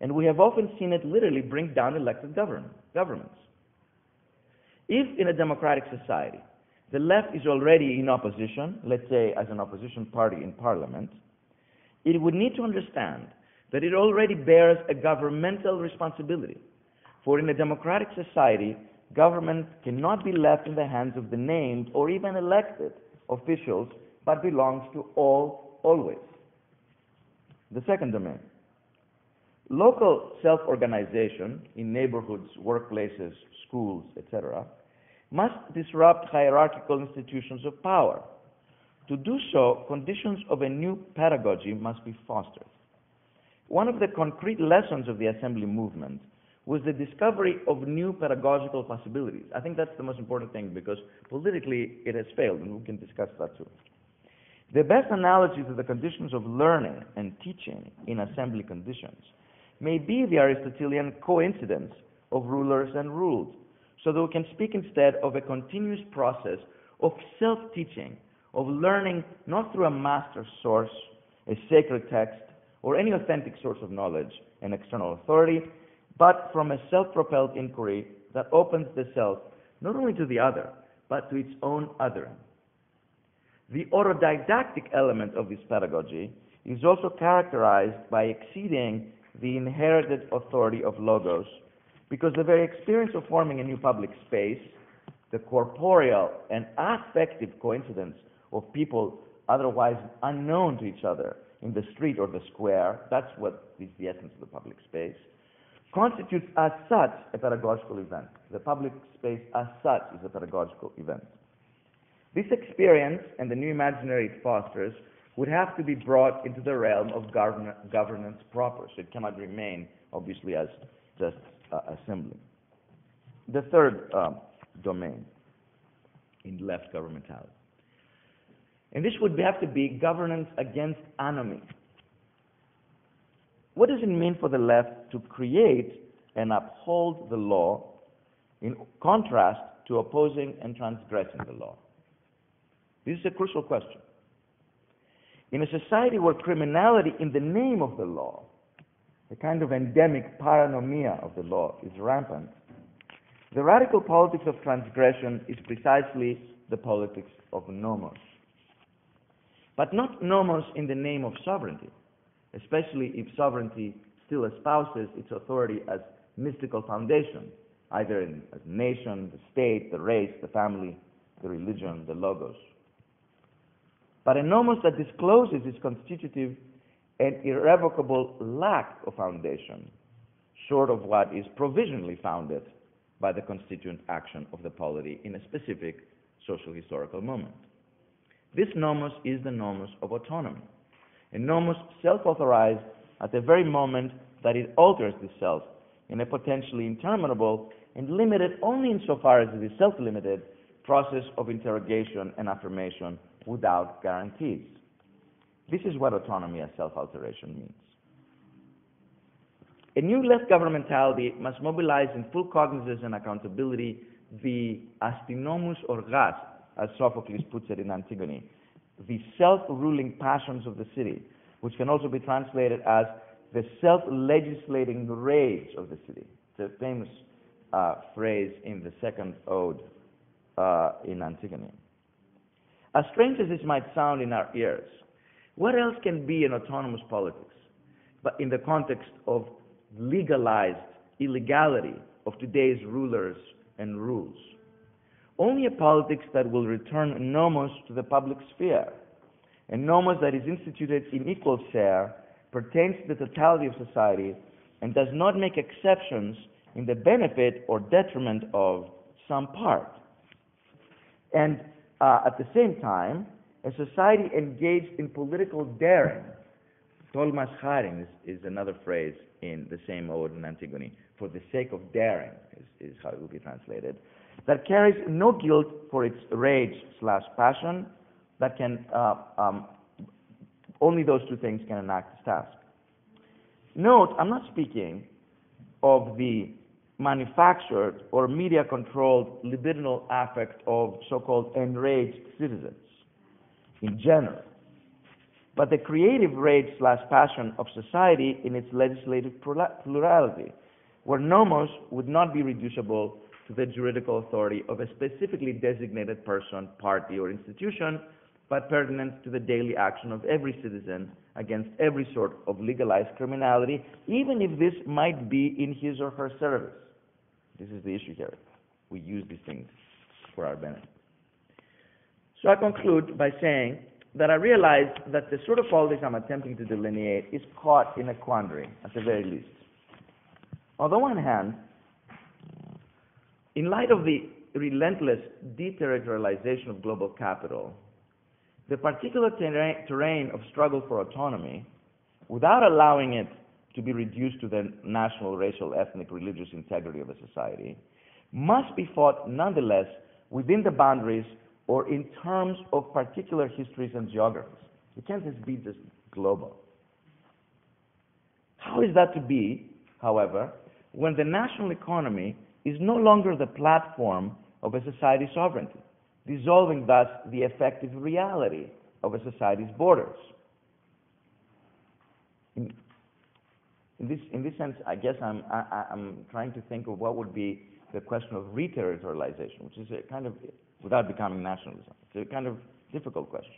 and we have often seen it literally bring down elected governments. If in a democratic society the left is already in opposition, let's say as an opposition party in parliament, it would need to understand that it already bears a governmental responsibility. For in a democratic society, government cannot be left in the hands of the named or even elected officials, but belongs to all, always. The second domain. Local self-organization in neighborhoods, workplaces, schools, etc., must disrupt hierarchical institutions of power. To do so, conditions of a new pedagogy must be fostered. One of the concrete lessons of the assembly movement was the discovery of new pedagogical possibilities. I think that's the most important thing because politically it has failed, and we can discuss that too. The best analogy to the conditions of learning and teaching in assembly conditions may be the Aristotelian coincidence of rulers and ruled, so that we can speak instead of a continuous process of self-teaching, of learning not through a master source, a sacred text, or any authentic source of knowledge, an external authority, but from a self-propelled inquiry that opens the self not only to the other, but to its own othering. The autodidactic element of this pedagogy is also characterized by exceeding the inherited authority of logos, because the very experience of forming a new public space, the corporeal and affective coincidence of people otherwise unknown to each other in the street or the square, that's what is the essence of the public space, constitutes as such a pedagogical event. The public space as such is a pedagogical event. This experience and the new imaginary it fosters would have to be brought into the realm of governance proper, so it cannot remain, obviously, as just assembly. The third domain in left governmentality. And this would have to be governance against anomy. What does it mean for the left to create and uphold the law in contrast to opposing and transgressing the law? This is a crucial question. In a society where criminality in the name of the law, a kind of endemic paranomia of the law, is rampant, the radical politics of transgression is precisely the politics of nomos. But not nomos in the name of sovereignty, especially if sovereignty still espouses its authority as mystical foundation, either as a nation, the state, the race, the family, the religion, the logos. But a nomos that discloses its constitutive and irrevocable lack of foundation, short of what is provisionally founded by the constituent action of the polity in a specific social historical moment. This nomos is the nomos of autonomy, a nomos self-authorized at the very moment that it alters the self in a potentially interminable and limited only insofar as it is self-limited process of interrogation and affirmation without guarantees. This is what autonomy as self-alteration means. A new left governmentality must mobilize in full cognizance and accountability the astinomus orgas, as Sophocles puts it in Antigone, the self-ruling passions of the city, which can also be translated as the self-legislating rage of the city. It's a famous phrase in the second ode in Antigone. As strange as this might sound in our ears, what else can be an autonomous politics but in the context of legalized illegality of today's rulers and rules? Only a politics that will return nomos to the public sphere, a nomos that is instituted in equal share, pertains to the totality of society, and does not make exceptions in the benefit or detriment of some part. And at the same time, a society engaged in political daring, tolmas charin is another phrase in the same ode in Antigone, for the sake of daring is how it will be translated, that carries no guilt for its rage/passion, that can, only those two things can enact its task. Note, I'm not speaking of the manufactured or media-controlled libidinal affect of so-called enraged citizens in general, but the creative rage/passion of society in its legislative plurality, where nomos would not be reducible to the juridical authority of a specifically designated person, party, or institution, but pertinent to the daily action of every citizen against every sort of legalized criminality, even if this might be in his or her service. This is the issue here. We use these things for our benefit. So I conclude by saying that I realize that the sort of politics I'm attempting to delineate is caught in a quandary, at the very least. On the one hand, in light of the relentless deterritorialization of global capital, the particular terrain of struggle for autonomy, without allowing it to be reduced to the national, racial, ethnic, religious integrity of a society, must be fought nonetheless within the boundaries or in terms of particular histories and geographies. It can't just be just global. How is that to be, however, when the national economy is no longer the platform of a society's sovereignty, dissolving thus the effective reality of a society's borders? In this sense, I guess I'm trying to think of what would be the question of re-territorialization, which is a kind of, without becoming nationalism, it's a kind of difficult question.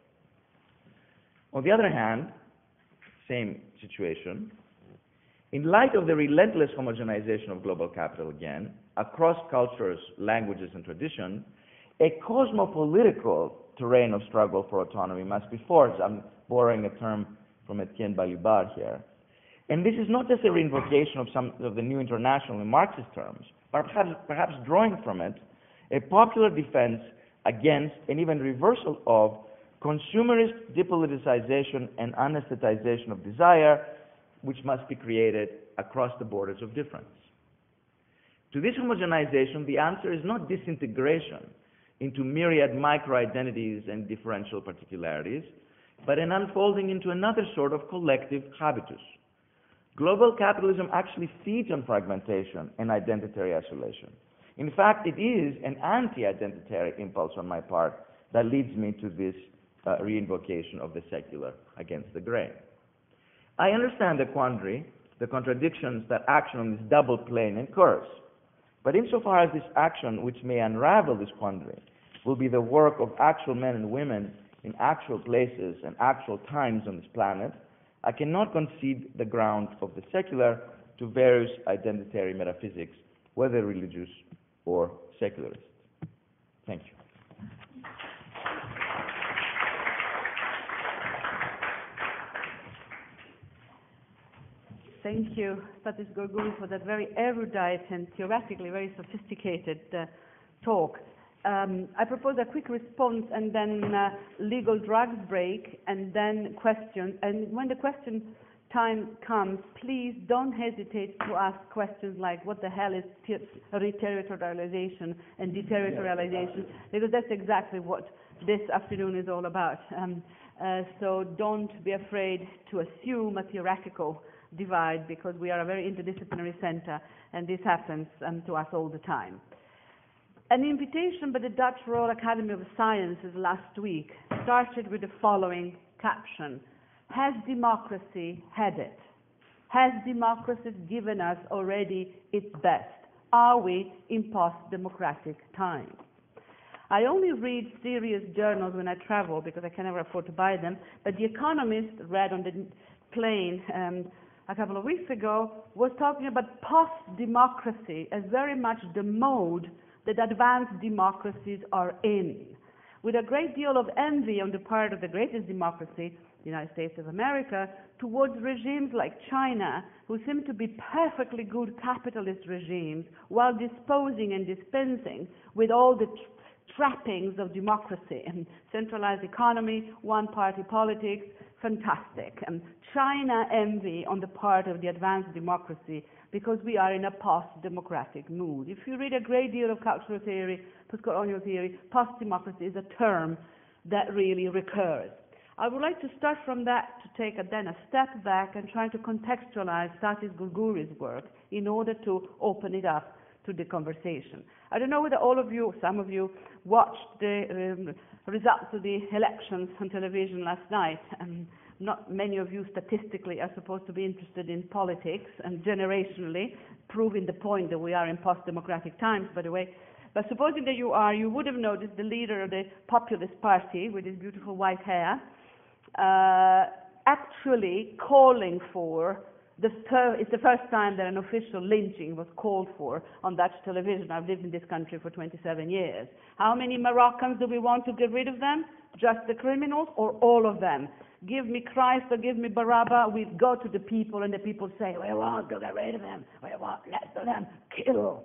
On the other hand, same situation, in light of the relentless homogenization of global capital again, across cultures, languages, and tradition, a cosmopolitical terrain of struggle for autonomy must be forged. I'm borrowing a term from Etienne Balibar here. And this is not just a reinvocation of some of the new international and Marxist terms, but perhaps drawing from it a popular defense against and even reversal of consumerist depoliticization and anesthetization of desire, which must be created across the borders of difference. To this homogenization, the answer is not disintegration into myriad micro-identities and differential particularities, but an unfolding into another sort of collective habitus. Global capitalism actually feeds on fragmentation and identitary isolation. In fact, it is an anti-identitary impulse on my part that leads me to this reinvocation of the secular against the grain. I understand the quandary, the contradictions that action on this double plane incurs. But insofar as this action, which may unravel this quandary, will be the work of actual men and women in actual places and actual times on this planet, I cannot concede the ground of the secular to various identitary metaphysics, whether religious or secularist. Thank you. Thank you, Stathis Gourgouris, for that very erudite and theoretically very sophisticated talk. I propose a quick response and then legal drugs break and then questions. And when the question time comes, please don't hesitate to ask questions like what the hell is re-territorialization and deterritorialization, because that's exactly what this afternoon is all about. So don't be afraid to assume a theoretical divide, because we are a very interdisciplinary center and this happens to us all the time. An invitation by the Dutch Royal Academy of Sciences last week started with the following caption: has democracy had it? Has democracy given us already its best? Are we in post-democratic times? I only read serious journals when I travel because I can never afford to buy them, but The Economist, read on the plane a couple of weeks ago, was talking about post-democracy as very much the mode that advanced democracies are in, with a great deal of envy on the part of the greatest democracy, the United States of America, towards regimes like China, who seem to be perfectly good capitalist regimes, while disposing and dispensing with all the trappings of democracy and centralized economy, one-party politics, fantastic. And China envy on the part of the advanced democracy, because we are in a post-democratic mood. If you read a great deal of cultural theory, postcolonial theory, post-democracy is a term that really recurs. I would like to start from that to take then a step back and try to contextualize Stathis Gourgouris' work in order to open it up to the conversation. I don't know whether all of you, some of you, watched the results of the elections on television last night. Not many of you statistically are supposed to be interested in politics, and generationally, proving the point that we are in post-democratic times, by the way. But supposing that you are, you would have noticed the leader of the Populist Party, with his beautiful white hair, actually calling for it's the first time that an official lynching was called for on Dutch television. I've lived in this country for 27 years. How many Moroccans do we want to get rid of them? Just the criminals or all of them? Give me Christ or give me Barabbas. We go to the people and the people say, we want to get rid of them. We want less of them. Kill.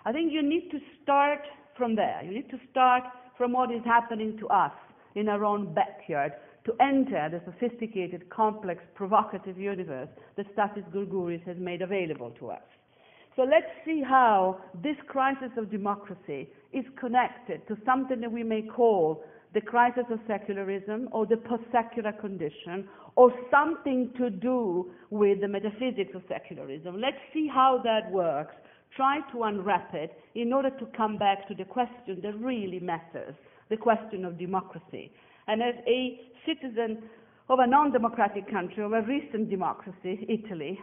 I think you need to start from there. You need to start from what is happening to us in our own backyard, to enter the sophisticated, complex, provocative universe that Stathis Gourgouris has made available to us. So let's see how this crisis of democracy is connected to something that we may call the crisis of secularism or the post-secular condition, or something to do with the metaphysics of secularism. Let's see how that works. Try to unwrap it in order to come back to the question that really matters, the question of democracy. And as a citizen of a non-democratic country, of a recent democracy, Italy,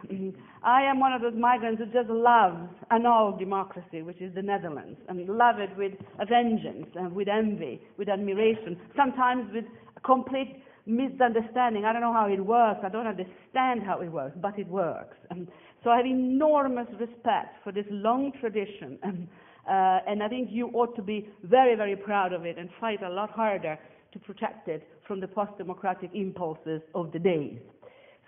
I am one of those migrants who just loves an old democracy, which is the Netherlands, and love it with a vengeance, and with envy, with admiration, sometimes with a complete misunderstanding. I don't know how it works, I don't understand how it works, but it works. So I have enormous respect for this long tradition, and I think you ought to be very, very proud of it and fight a lot harder to protect it from the post-democratic impulses of the days.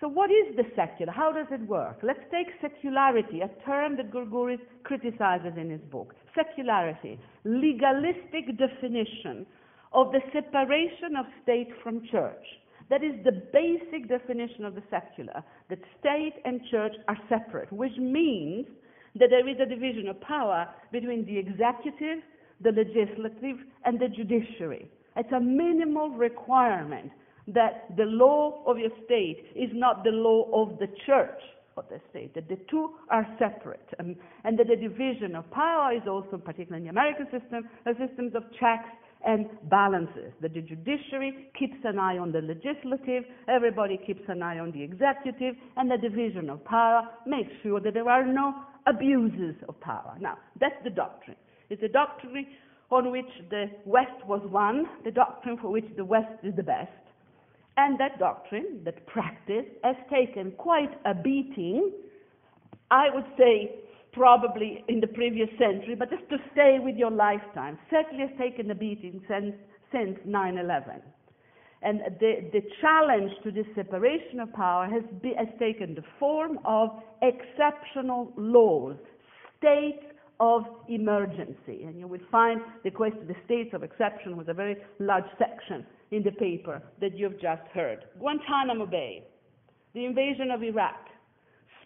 So what is the secular? How does it work? Let's take secularity, a term that Gourgouris criticizes in his book. Secularity, legalistic definition of the separation of state from church. That is the basic definition of the secular, that state and church are separate, which means that there is a division of power between the executive, the legislative, and the judiciary. It's a minimal requirement that the law of your state is not the law of the church of the state, that the two are separate, and that the division of power is also, particularly in the American system, a system of checks and balances. That the judiciary keeps an eye on the legislative, everybody keeps an eye on the executive, and the division of power makes sure that there are no abuses of power. Now, that's the doctrine. It's a doctrine on which the West was won, the doctrine for which the West is the best. And that doctrine, that practice, has taken quite a beating, I would say probably in the previous century, but just to stay with your lifetime, certainly has taken a beating since 9/11. And the challenge to this separation of power has taken the form of exceptional laws, states of emergency. And you will find the question, the states of exception, was a very large section in the paper that you've just heard. Guantanamo Bay, the invasion of Iraq,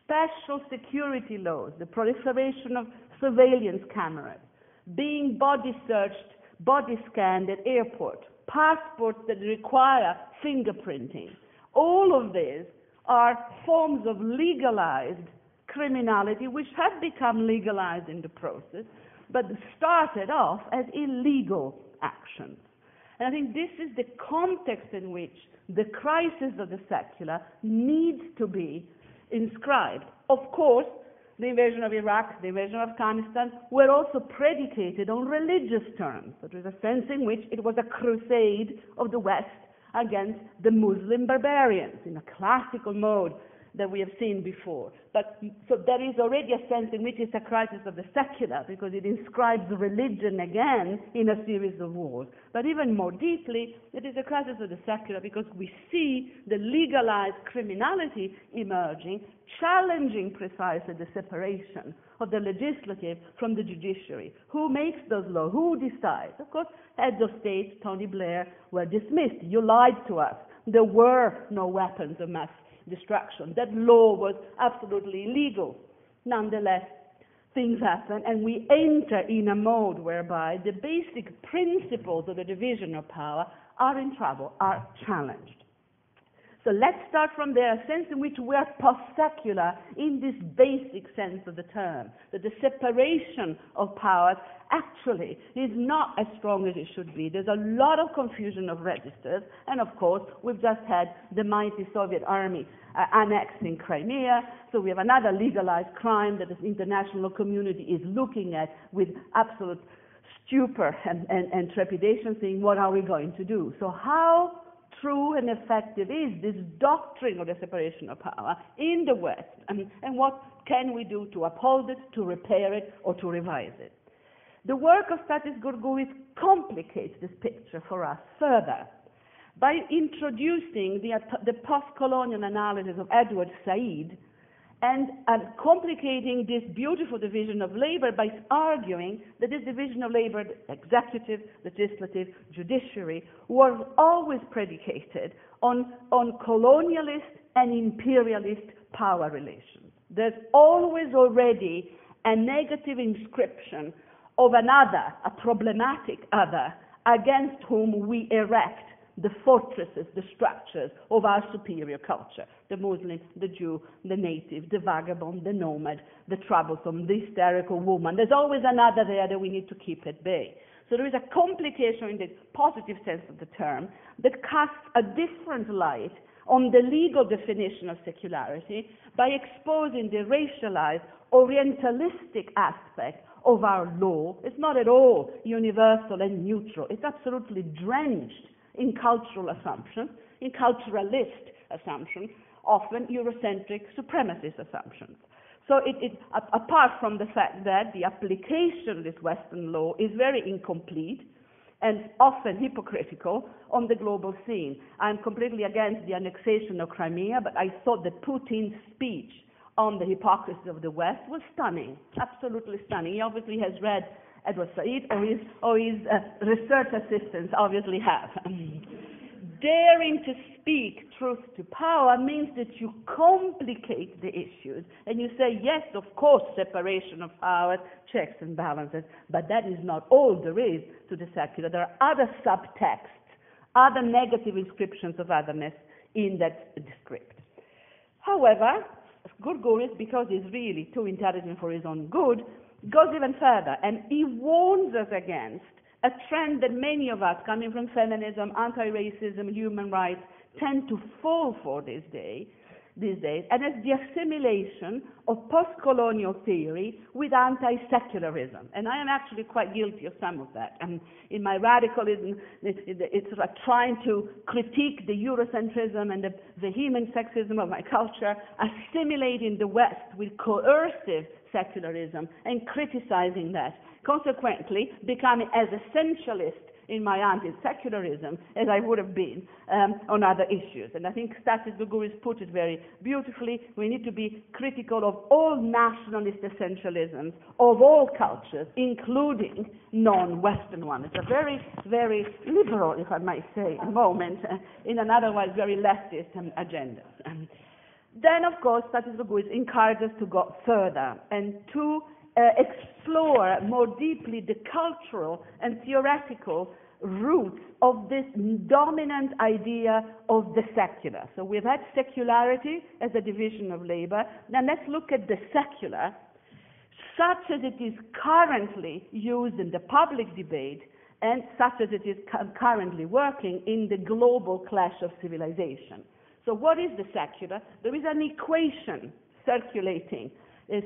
special security laws, the proliferation of surveillance cameras, being body searched, body scanned at airport, passports that require fingerprinting. All of these are forms of legalized criminality which have become legalized in the process, but started off as illegal actions. And I think this is the context in which the crisis of the secular needs to be inscribed. Of course, the invasion of Iraq, the invasion of Afghanistan were also predicated on religious terms. There was a sense in which it was a crusade of the West against the Muslim barbarians in a classical mode that we have seen before. But so there is already a sense in which it's a crisis of the secular, because it inscribes religion again in a series of wars. But even more deeply, it is a crisis of the secular because we see the legalized criminality emerging, challenging precisely the separation of the legislative from the judiciary. Who makes those laws? Who decides? Of course, heads of state, Tony Blair, were dismissed. You lied to us. There were no weapons of mass destruction. That law was absolutely illegal. Nonetheless, things happen, and we enter in a mode whereby the basic principles of the division of power are in trouble, are challenged. So let's start from there, a sense in which we are post-secular in this basic sense of the term, that the separation of powers actually is not as strong as it should be. There's a lot of confusion of registers, and of course, we've just had the mighty Soviet army annexing Crimea, so we have another legalized crime that the international community is looking at with absolute stupor and trepidation, saying, what are we going to do? So how true and effective is this doctrine of the separation of power in the West, and what can we do to uphold it, to repair it, or to revise it? The work of Stathis Gourgouris complicates this picture for us further by introducing the post-colonial analysis of Edward Said and complicating this beautiful division of labor by arguing that this division of labor, executive, legislative, judiciary, was always predicated on colonialist and imperialist power relations. There's always already a negative inscription of another, a problematic other, against whom we erect the fortresses, the structures of our superior culture, the Muslim, the Jew, the native, the vagabond, the nomad, the troublesome, the hysterical woman. There's always another there that we need to keep at bay. So there is a complication in the positive sense of the term that casts a different light on the legal definition of secularity by exposing the racialized, orientalistic aspect of our law. It's not at all universal and neutral. It's absolutely drenched in cultural assumptions, in culturalist assumptions, often Eurocentric supremacist assumptions. So apart from the fact that the application of this Western law is very incomplete and often hypocritical on the global scene. I'm completely against the annexation of Crimea, but I thought that Putin's speech on the hypocrisy of the West was stunning, absolutely stunning. He obviously has read Edward Said, or his research assistants obviously have. Daring to speak truth to power means that you complicate the issues, and you say, yes, of course, separation of powers, checks and balances, but that is not all there is to the secular. There are other subtexts, other negative inscriptions of otherness in that script. However, Gourgouris, because he's really too intelligent for his own good, goes even further, and he warns us against a trend that many of us, coming from feminism, anti-racism, human rights, tend to fall for these days, and it's the assimilation of post-colonial theory with anti-secularism. And I am actually quite guilty of some of that. And in my radicalism, it's sort of trying to critique the Eurocentrism and the vehement sexism of my culture, assimilating the West with coercive secularism and criticizing that, consequently becoming as essentialist in my anti-secularism as I would have been on other issues. And I think Stathis Gourgouris put it very beautifully. We need to be critical of all nationalist essentialisms of all cultures, including non-Western ones. It's a very, very liberal, if I might say, moment in an otherwise very leftist agenda. Then, of course, Stathis Gourgouris encourages us to go further and to explore more deeply the cultural and theoretical roots of this dominant idea of the secular. So we've had secularity as a division of labor. Now let's look at the secular, such as it is currently used in the public debate and such as it is currently working in the global clash of civilization. So what is the secular? There is an equation circulating,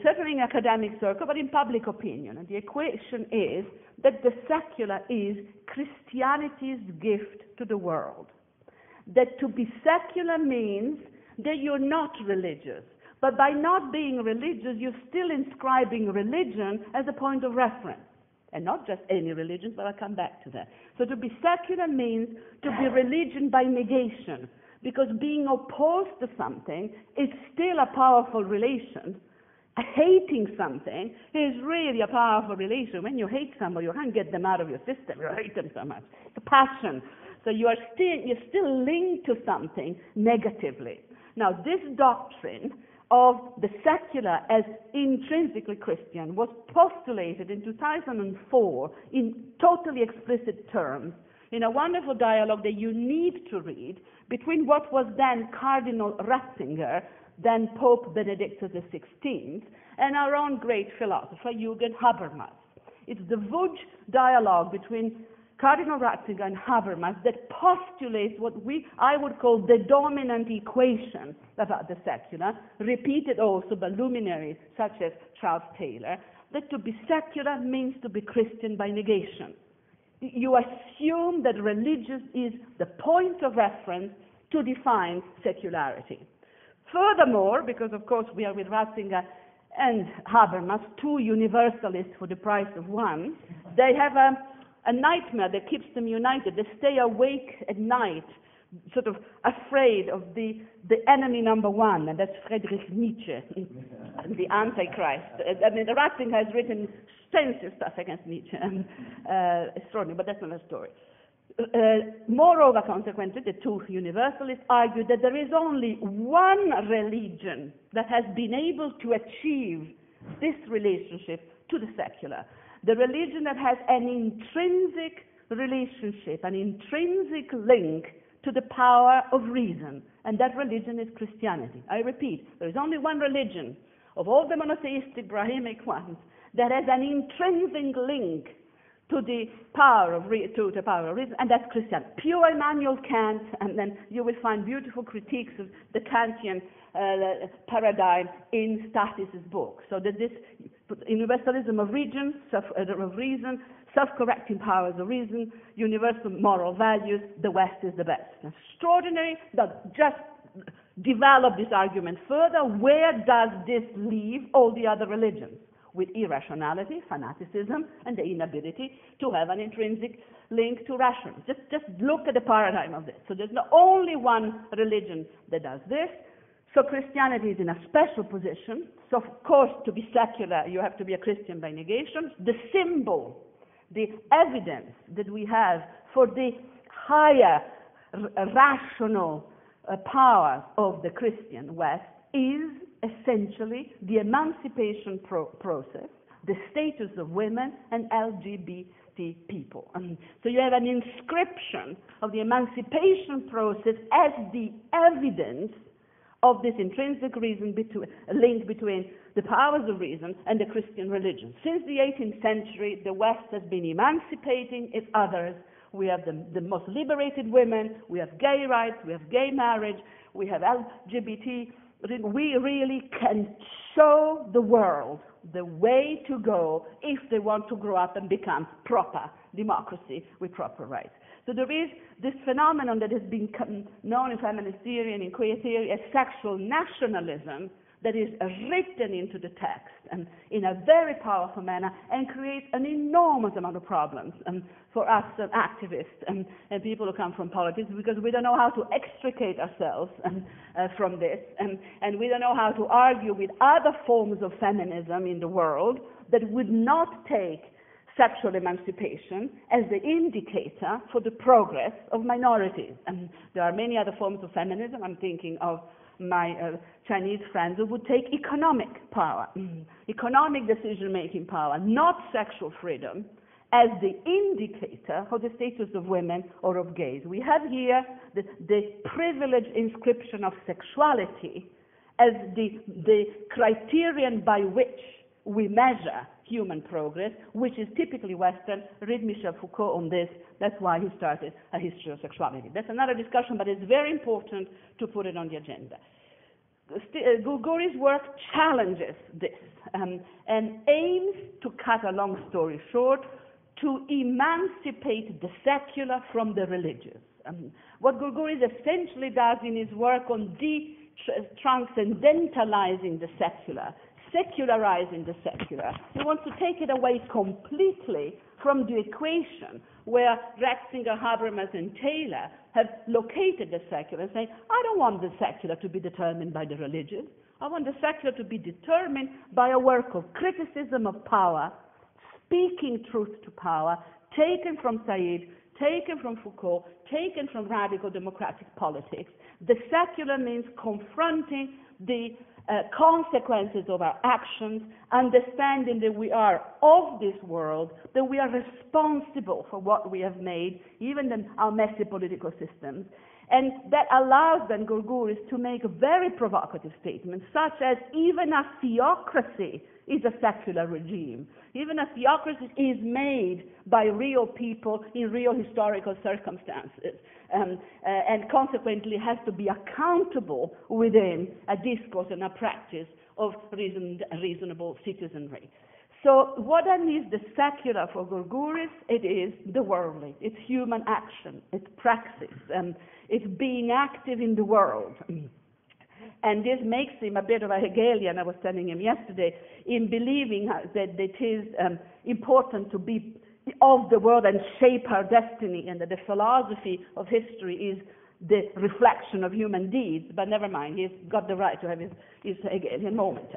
certainly in academic circle, but in public opinion. And the equation is that the secular is Christianity's gift to the world. That to be secular means that you're not religious. But by not being religious, you're still inscribing religion as a point of reference. And not just any religion, but I'll come back to that. So to be secular means to be religion by negation, because being opposed to something is still a powerful relation. Hating something is really a powerful relation. When you hate somebody, you can't get them out of your system. You hate them so much. It's a passion. So you're still linked to something negatively. Now, this doctrine of the secular as intrinsically Christian was postulated in 2004 in totally explicit terms in a wonderful dialogue that you need to read between what was then Cardinal Ratzinger, then Pope Benedictus XVI, and our own great philosopher, Jürgen Habermas. It's the Vosges dialogue between Cardinal Ratzinger and Habermas that postulates what I would call the dominant equation about the secular, repeated also by luminaries such as Charles Taylor, that to be secular means to be Christian by negation. You assume that religion is the point of reference to define secularity. Furthermore, because of course we are with Ratzinger and Habermas, two universalists for the price of one, they have a nightmare that keeps them united. They stay awake at night, sort of afraid of the enemy number one, and that's Friedrich Nietzsche, the Antichrist. I mean, Ratzinger has written extensive stuff against Nietzsche, and extraordinary, but that's another story. Moreover, consequently, the two universalists argue that there is only one religion that has been able to achieve this relationship to the secular. The religion that has an intrinsic relationship, an intrinsic link to the power of reason, and that religion is Christianity. I repeat, there is only one religion of all the monotheistic Brahmic ones that has an intrinsic link to the power of reason, and that's Christianity. Pure Immanuel Kant, and then you will find beautiful critiques of the Kantian paradigm in Stathis' book. So that this universalism of reason, self-correcting powers of reason, universal moral values, the West is the best. Extraordinary. That just develop this argument further. Where does this leave all the other religions? With irrationality, fanaticism, and the inability to have an intrinsic link to rationalism. Just look at the paradigm of this. So there's not only one religion that does this. So Christianity is in a special position. So of course, to be secular, you have to be a Christian by negation. The symbol, the evidence that we have for the higher rational power of the Christian West is essentially the emancipation process, the status of women and LGBT people. So you have an inscription of the emancipation process as the evidence of this intrinsic link between the powers of reason and the Christian religion. Since the 18th century, the West has been emancipating its others. We have the most liberated women, we have gay rights, we have gay marriage, we have LGBT. We really can show the world the way to go if they want to grow up and become proper democracy with proper rights. So there is this phenomenon that has been known in feminist theory and in queer theory as sexual nationalism that is written into the text and in a very powerful manner and creates an enormous amount of problems for us activists and people who come from politics, because we don't know how to extricate ourselves from this, and we don't know how to argue with other forms of feminism in the world that would not take sexual emancipation as the indicator for the progress of minorities. And there are many other forms of feminism. I'm thinking of my Chinese friends who would take economic power, economic decision-making power, not sexual freedom, as the indicator of the status of women or of gays. We have here the privileged inscription of sexuality as the criterion by which we measure human progress, which is typically Western. Read Michel Foucault on this. That's why he started a history of sexuality. That's another discussion, but it's very important to put it on the agenda. Gurguri's work challenges this and aims to cut a long story short, to emancipate the secular from the religious. What Gurguri essentially does in his work on transcendentalizing the secular, secularizing the secular, he wants to take it away completely from the equation where Ratzinger, Habermas, and Taylor have located the secular and saying, I don't want the secular to be determined by the religious. I want the secular to be determined by a work of criticism of power, speaking truth to power, taken from Said, taken from Foucault, taken from radical democratic politics. The secular means confronting the consequences of our actions, understanding that we are of this world, that we are responsible for what we have made, even in our messy political systems. And that allows then Gourgouris to make a very provocative statement, such as even a theocracy is a secular regime. Even a theocracy is made by real people in real historical circumstances, and consequently has to be accountable within a discourse and a practice of reasonable citizenry. So what then is the secular for Gourgouris? It is the worldly. It's human action. It's praxis. It's being active in the world. And this makes him a bit of a Hegelian, I was telling him yesterday, in believing that it is important to be of the world and shape our destiny, and that the philosophy of history is the reflection of human deeds. But never mind, he's got the right to have his Hegelian moment.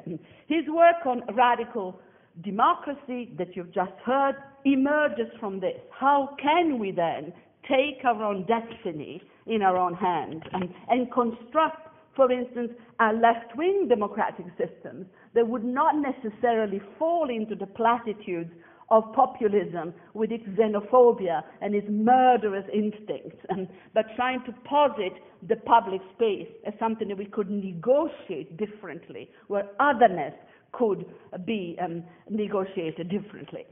His work on radical democracy that you've just heard emerges from this. How can we then take our own destiny in our own hands and construct, for instance, a left-wing democratic system that would not necessarily fall into the platitudes of populism with its xenophobia and its murderous instincts, but trying to posit the public space as something that we could negotiate differently, where otherness could be negotiated differently.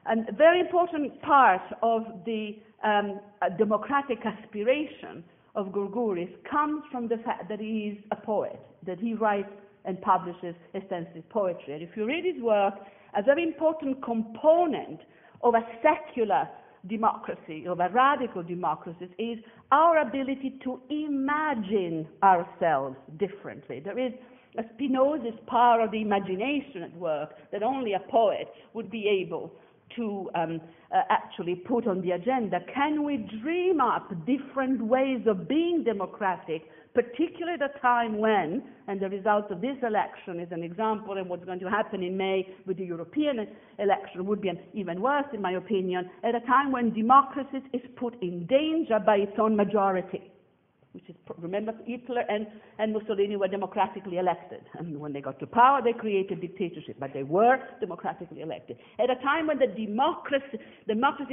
And a very important part of the democratic aspiration of Gourgouris comes from the fact that he is a poet, that he writes and publishes extensive poetry. And if you read his work, a very important component of a secular democracy, of a radical democracy, is our ability to imagine ourselves differently. There is a Spinoza's power of the imagination at work that only a poet would be able to actually put on the agenda. Can we dream up different ways of being democratic, particularly at a time when, and the result of this election is an example, and what's going to happen in May with the European election would be even worse, in my opinion, at a time when democracy is put in danger by its own majority, which is, remember, Hitler and Mussolini were democratically elected. And when they got to power, they created dictatorship, but they were democratically elected. At a time when the democracy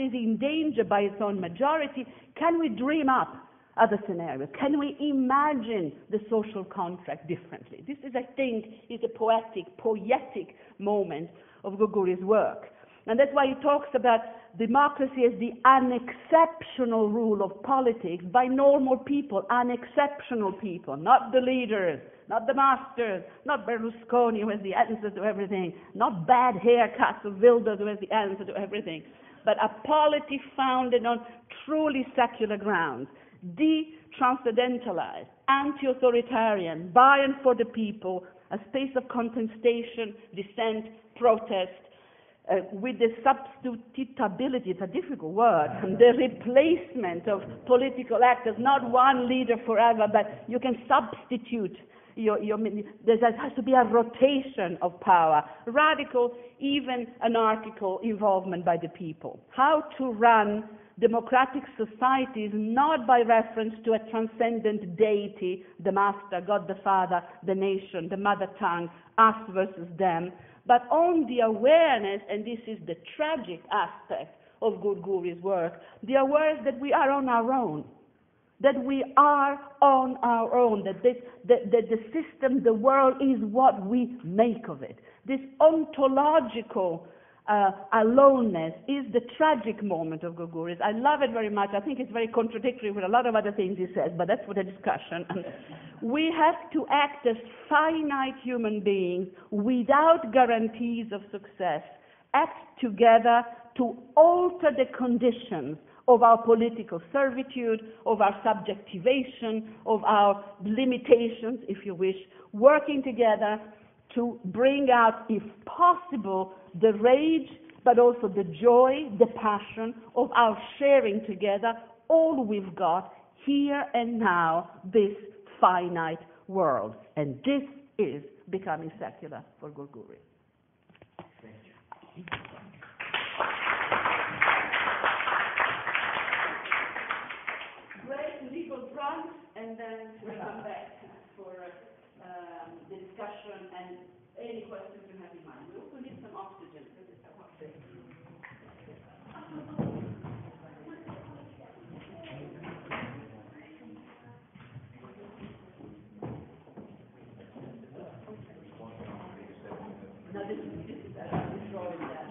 is in danger by its own majority, can we dream up other scenarios? Can we imagine the social contract differently? This is, I think, is a poetic moment of Gourgouris' work. And that's why he talks about democracy as the unexceptional rule of politics by normal people, unexceptional people, not the leaders, not the masters, not Berlusconi who has the answer to everything, not bad haircuts of Wilders who has the answer to everything, but a polity founded on truly secular grounds, de-transcendentalized, anti-authoritarian, by and for the people, a space of contestation, dissent, protest, with the substitutability, it's a difficult word, the replacement of political actors, not one leader forever, but you can substitute there has to be a rotation of power, radical, even anarchical involvement by the people. How to run democratic societies not by reference to a transcendent deity, the master, God the Father, the nation, the mother tongue, us versus them, but on the awareness, and this is the tragic aspect of Gourgouris' work, the awareness that we are on our own, that we are on our own, that the system, the world is what we make of it. This ontological aloneness is the tragic moment of Gourgouris. I love it very much. I think it's very contradictory with a lot of other things he says, but that's for the discussion. We have to act as finite human beings without guarantees of success, act together to alter the conditions of our political servitude, of our subjectivation, of our limitations, if you wish, working together to bring out, if possible, the rage, but also the joy, the passion of our sharing together all we've got here and now, this finite world. And this is becoming secular for Gourgouris. Thank you. Great legal drums, and then we'll come back for the discussion oxygen. No, this is drawing that.